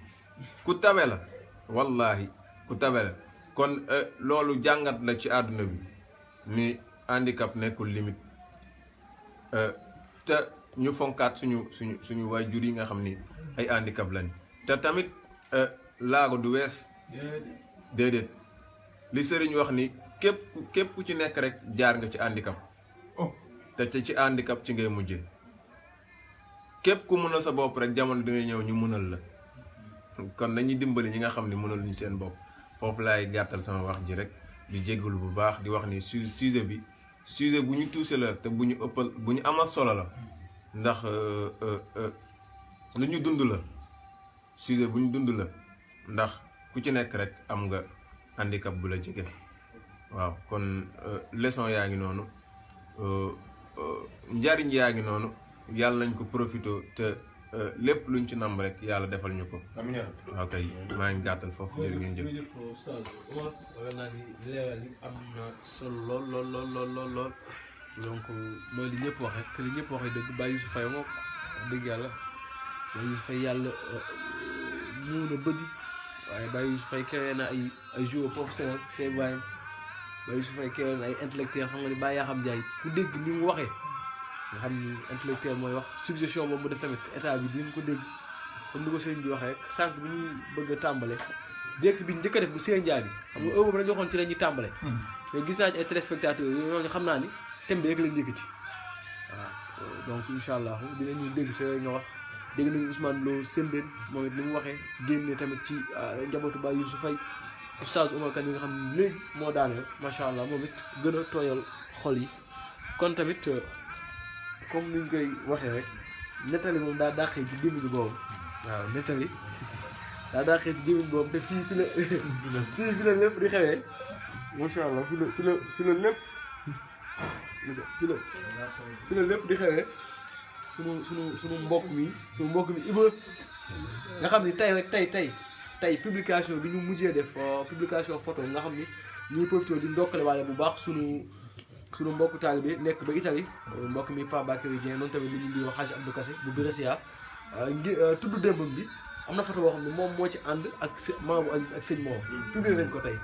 ku tabe la wallahi ku tabe la kon loolu jàngat la ci àdduna bi ni handicap nekkul limite te ñu fonkaat suñu waajur yi nga xam ni ay handicap lañ te tamit laago du wees déedéet li sëriñ wax ni képp ku ci nekk rek jaar nga ci handicap te ci handicap ci ngay mujje képp ku mënal sa bopp rek jamono dina ñëw ñu mënal la kon nañuy dimbali ñi nga xam ni mënal ñu seen bopp foofu laay gàttal sama wax ji rek di jégalu bu baax di wax ni sujet bu ñu tuuse la te bu ñu amal solo la ndax lu ñu dund la sujet bu ñu dund la ndax ku ci nekk rek am nga handicap bu la jege waaw kon leçon yaa ngi noonu njariñ yaa ngi noonu yàlla nañ ko profité te lépp luñ ci nam rek yàlla defal ñu ko. waaw kay maa ngi gàttal foofu jërë ngeen jëf. wala naa ni leeral yi am na solo lool donc mooy li ñëpp wax rek te li ñëpp waxee dëgg Baye Youssouf Faye moom wax dëgg yàlla Baye Youssouf Faye yàlla mu na bëdi waaye Baye Youssouf Faye créé na ay joueurs professionnels chez Baye Youssouf Faye créé na ay intellectuels xam nga ni Baye yaa xam jaay ku dégg ni mu waxee nga xam ni intellectuel mooy wax suggestion boobu mu def tamit état bi dinañ ko dégg comme ni ko sëriñ bi waxee rek sànq bi ñuy bëgg a tàmbale direct bi njëkk a def bu Seen Njaay bi xam nga boobu lañu waxoon ci la ñuy tàmbale mais gis naa ci ay téléspectateurs yooyu ñooñu xam naa ni thème bi rek lañ yëkkati waaw donc incha allah dinañu dégg sa yooyu nga wax dégg nañu Ousmane Lo Sembène moom it ni mu waxee génne tamit ci njabootu Baye Youssouf Faye oustaz Oumar Kane yi nga xam ne léegi moo daaneel macha allah moom it gën a tooyal xol yi kon tamit comme ni ñu koy waxee rek nettali moom daa dàqee ci gémmiñu boobu waaw nettali daa dàqee ci gémmiñu boobu te fii fi la lépp di xewee macha allah fi la lépp fi la lépp di xewee sunu mbokk mi Iba nga xam ni tey rek tey publication bi ñu mujjee def publication photo nga xam ni ñuy profité di ndokkale waale bu baax sunu mbokku taalibe nekk ba Italie mbokk mi Pape Bakary Dieng noonu tamit li ñu di wax Hadj Abdou Kassé bu Brescia tudd démbam bi am na photo boo xam ne moom moo ci ànd ak Mamadou Aziz ak sëñ Mor publié nañ ko tey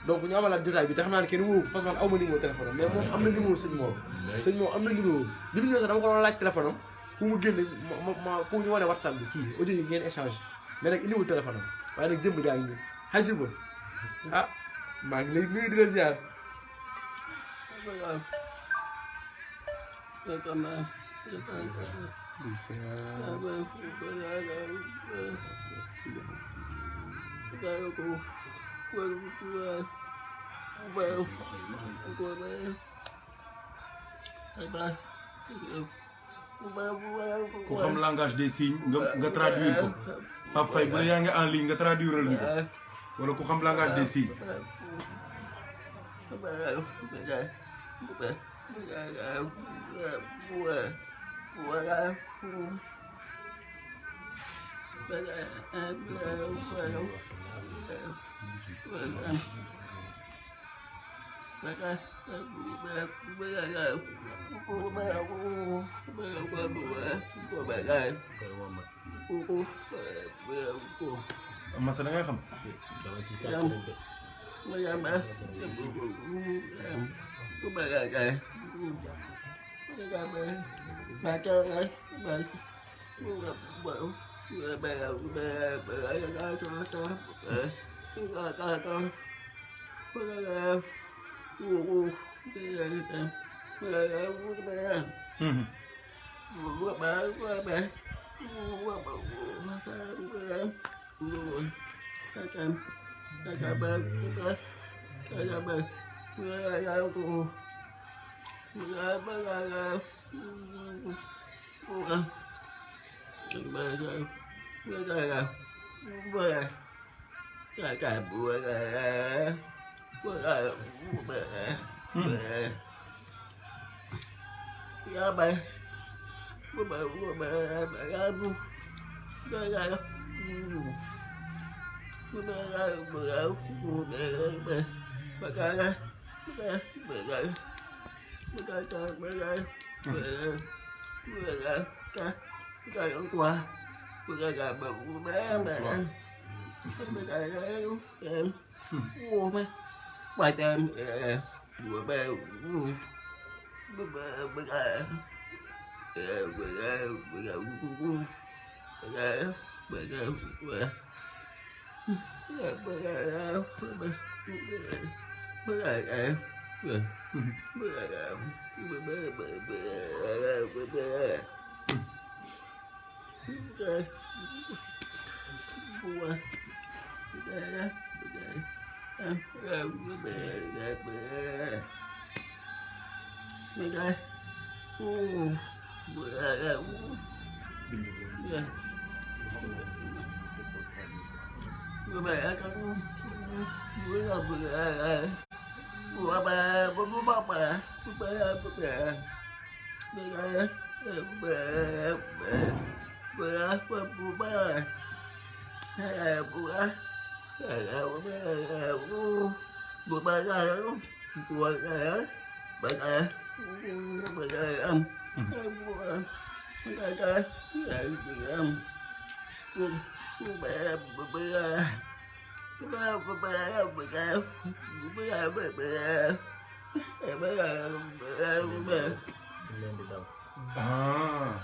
donc ñu amalaat jotaay bi te xam naa ne kenn wóowu parce que man aw ma numéro téléphone am mais moom am na numéro sëñ Mor am na numéro bi mu ñëw sax dama ko doon laaj téléphone am pour mu génne ma pour ñu wane WhatsApp bi kii audio yi ngeen échange mais nag indiwul téléphone am waaye nag jëmb gaa ngi nii xajul ba ah maa ngi lay nuyu di la ziar. ku xam langage des signes nga traduire ko Pape Faye bu la yaa ngi en ligne nga traduire ñu ko wala ku xam langage des signes. Massa da ngay xam.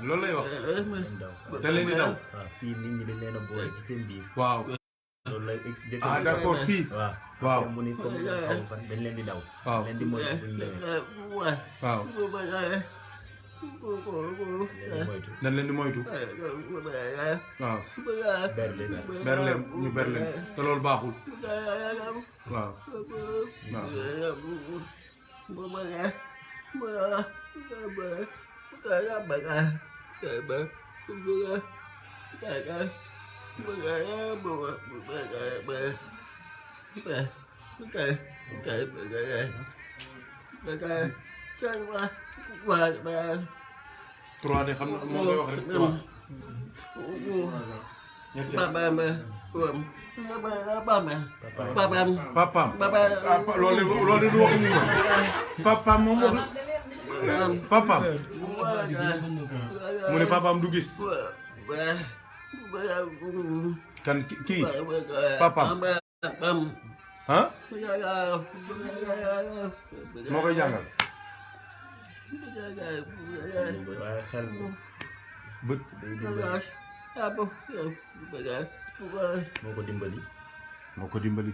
loolu lay wax. da leen di daw. waaw fii nit ñi dañ leen a boole ci seen biir. waaw. loolu lay expliqué. ah d'accord fii. waaw mu ni comme xaw fan dañ leen di daw. waaw leen di moytu buñ demee. waaw. dañ leen di moytu. waaw. berleen ñu berleen te loolu baaxul. waaw. trois de xam na moo koy wax rek trois. papaam loolu du wax ni ma papaam moom wax papaam mu ne papaam du gis kan kii papaam ah moo koy jàngal waaye xel bët moo ko dimbali. moo ko dimbali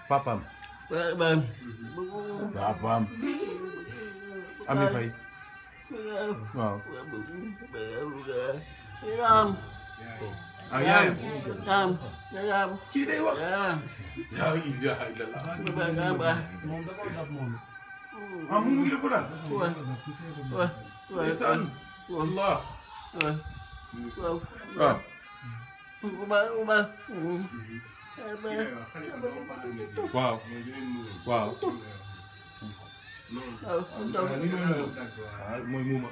papaam. papaam. Ami Faye. waaw. ah yaayam. kii day wax. yaa ilaha illallah. ah mu ngi ko daal. ndeysaan. wallah. waaw. waaw. waaw. mooy muuma.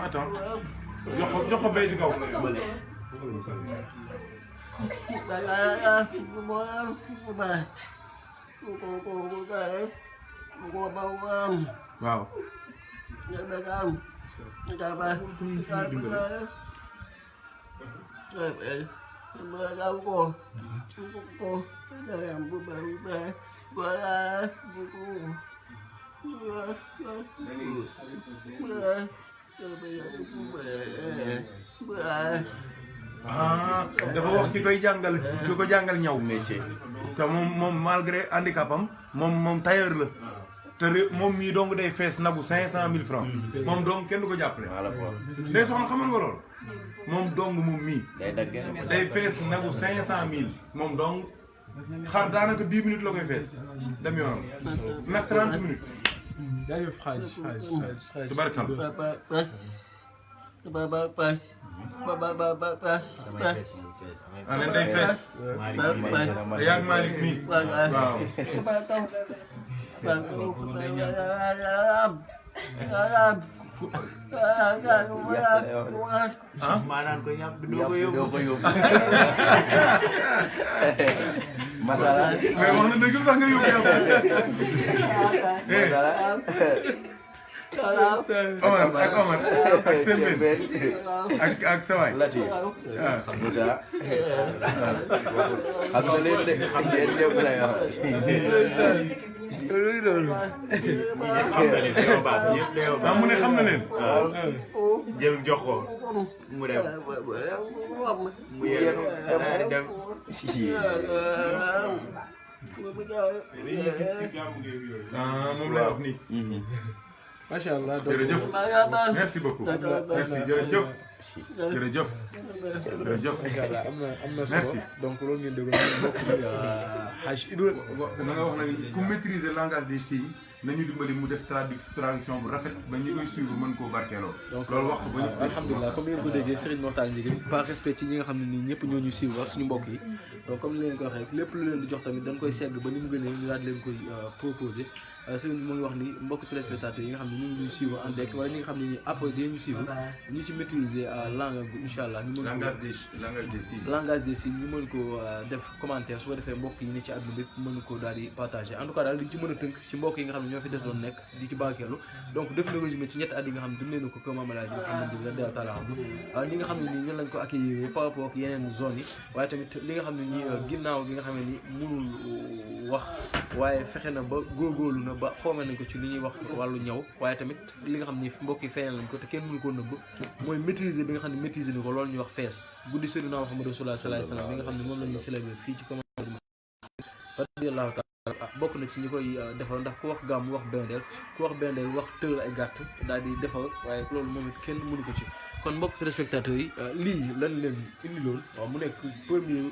attends. jox ko bay ci kaw. waaw. dafa wax ki koy jàngal ñaw métier te moom malgré handicapam moom tailleur la te moom mii dong day fees nagu 500 000 francs moom dong kenn du ko jàppale day soxna xamal nga lool moom dong moom mii day fees nagu 500 000 moom dong xar daanaka 10 minutes la koy fees dem yoonam nag 30 minutes jaajëf xaalis tubarkalla ane day fees yaag Malick mi waaw maanaan ko yàpp doo ko yóbbu masala mais wax na dëgg tax nga yóbbu yàpp Omar ak Sembène ak Sawaay Lati Moussa xam nga leen de yéen ñëpp lay wax luy loolu mu ne xam na leen jël jox ko mu dem mu yéenu daal di dem moom lay wax nii macha allah jërëjëf merci beaucoup merci jërëjëf macha allah am na solo donc loolu ngeen déglu mbokk bi Hadj Ibra na nga wax na ku maîtriser langage des signes nañu dimbali mu def traduction bu rafet ba ñi koy suivre mën koo barkeeloo donc loolu wax ko ba ñëpp alhamdulilah comme ni ngeen ko déggee Serigne Mokhtar Ndiéguène par respect ci ñi nga xam ne nii ñëpp ñoo ñu suivre suñu mbokk yi donc comme ni leen ko waxee rek lépp lu leen di jox tamit dañ koy segg ba ni mu gënee ñu daal di leen koy proposer Serigne mu ngi wax ni mbokk téléspectateurs yi nga xam ne ñu ngi ñuy suivre en direct wala ñi nga xam ne nii après di ñu suivre ñu ci maîtriser langue bi incha allah ñu mën langage des signes ñu mën ko def commentaire su ko defee mbokk yi ni ci àdduna bépp mën ko daal di partager en tout cas daal li ñu ci mën a tënk ci mbokk yi nga xam ne ñoo fi des doon nekk di ci barkeelu donc def na résumé ci ñetti at yi nga xam ne dundee na ko kër Mame El Hadji Mouhamed Ndieguène taala xam li nga xam ne nii ñun lañ ko accueillir par rapport ak yeneen zone yi waaye tamit li nga xam ne nii ginnaaw bi nga xam ne ni mënul wax waaye fexe na ba góorgóorlu na ba formé nañ ko ci li ñuy wax wàllu ñaw waaye tamit li nga xam ni mbokk yi feeñal nañ ko te kenn mënu koo nëbb mooy maîtriser bi nga xam ne maîtriser ni ko loolu ñuy wax fees guddi Seydina Muhammad Rasulullah sallallahu alayhi wasallam bi nga xam ne moom la ñuy célébrer fii ci radiyallahu taala bokk na ci ñi koy defal ndax ku wax gàmm wax bendeel wax tëral ay gàtt daal di defar waaye loolu moom it kenn mënu ko ci kon mbokk téléspectateurs yi lii lan leen indi loolu waaw mu nekk première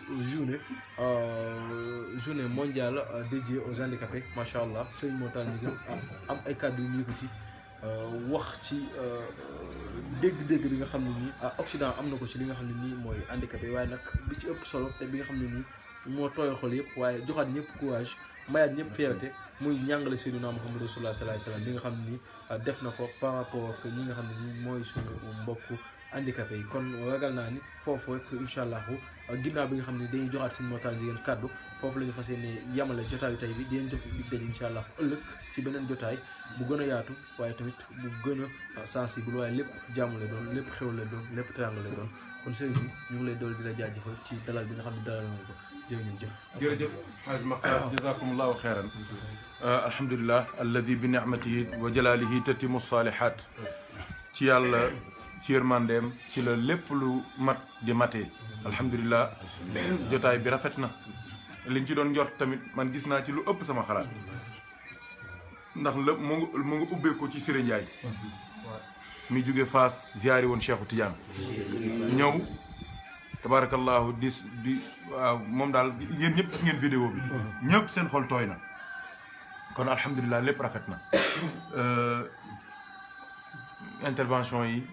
journée mondiale dédiée aux handicapés macha allah Serigne Mokhtar Ndiéguène am ay kàddu yu ñu yëkkati wax ci dégg-dégg bi nga xam ne nii Occident am na ko ci li nga xam ne nii mooy handicapé waaye nag bi ci ëpp solo te bi nga xam ne nii moo tooyal xol yëpp waaye joxaat ñëpp courage mayaat ñëpp fierté muy ñàngale Seydina Muhammad Rasulullah sallallahu alayhi wasallam bi nga xam ne nii def na ko par rapport ak ñi nga xam ne nii mooy suñu mbokk handicapé yi kon ragal naa ni foofu rek incha allahu ginnaaw bi nga xam ne dañuy joxaat seen mortal jigéen kàddu foofu la ñu fas yéene yamale jotaayu tey bi di leen jox dig daje incha allah ëllëg ci beneen jotaay bu gën a yaatu waaye tamit bu gën a sensible waaye lépp jàmm la doon lépp xew la doon lépp teraanga la doon kon sëriñ bi ñu ngi lay dool di la jaajëfal ci dalal bi nga xam ne dalal nga ko jërë ngeen jëf. jërëjëf Hadj Makhtar jazakumullahu xeyran. alhamdulilah alladi bi nicmatihi wa jalalihi tatimu salihat. ci yàlla ci yërmandeem ci la lépp lu mat di matee. alhamdulilah jotaay bi rafet na liñ ci doon njort tamit man gis naa ci lu ëpp sama xalaat ndax lépp mu ngi ubbeeku ci Siré Ndiaye mi jóge Fass ziyaari woon Cheikhu Tidiane ñëw tabarakallahu di waaw moom daal yéen ñëpp gis ngeen vidéo bi ñëpp seen xol tooy na kon alhamdulilah lépp rafet na intervention yi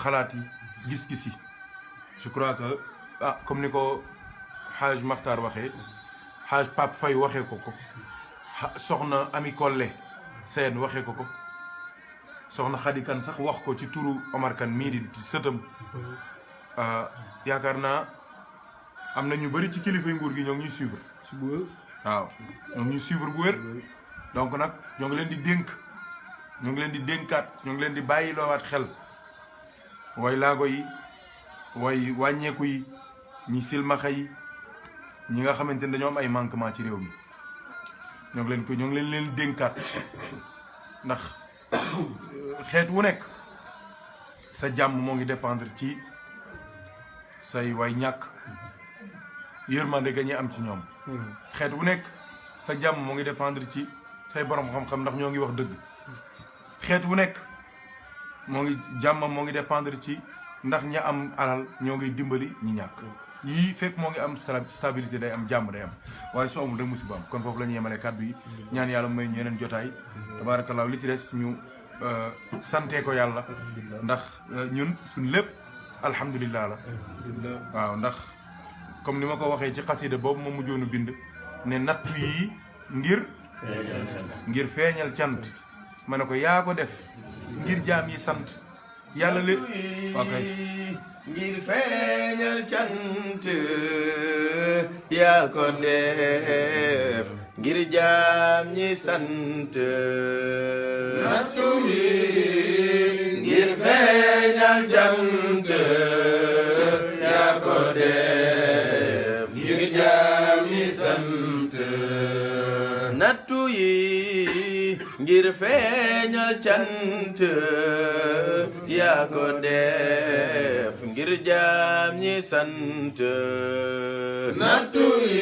xalaat yi gis-gis yi je crois que comme ni ko Hadj Makhtar waxee Hadj Pape Faye waxee ko soxna Ami Collé Sène waxee ko soxna Khady Kane sax wax ko ci turu Omar Kane mii di sëtam yaakaar naa am na ñu bëri ci kilifay nguur gi ñoo ngi ñuy suivre waaw ñoo ngi ñuy suivre bu wér donc nag ñoo ngi leen di dénk ñoo ngi leen di dénkaat ñoo ngi leen di bàyyi loowaat xel way laago yi way wàññeeku yi ñi silmaxa yi ñi nga xamante ne dañoo am ay manquement ci réew mi ñoo ngi leen dénkaat ndax xeet wu nekk sa jàmm moo ngi dépendre ci say way ñàkk yërmande ga ñuy am ci ñoom xeet wu nekk sa jàmm moo ngi dépendre ci say borom xam-xam ndax ñoo ngi wax dëgg xeet wu nekk jàmmam moo ngi dépendre ci ndax ña am alal ñoo ngi dimbali ñi ñàkk yii fekk moo ngi am stabilité day am jàmm day am waaye soo amul rek musiba am kon foofu la ñu yemale kàddu yi ñaan yàlla may ñu yeneen jotaay tabaarakallaahu li ci des ñu sante ko yàlla ndax ñun suñ lépp alhamdulilah la waaw ndax comme ni ma ko waxee ci xasida boobu ma mujjoonu bind ne nattu yi ngir feeñal cant ma ne ko yaa ko def ngir jaam yi sant yàlla lépp ngir feeñal cant yaa ko def ngir jaam ñi sant nattu yi ngir feeñal cant yaa ko def ngir jaam ñi sant nattu yi ngir feeñal cant yaa ko def ngir jaam ñi sant nattu yi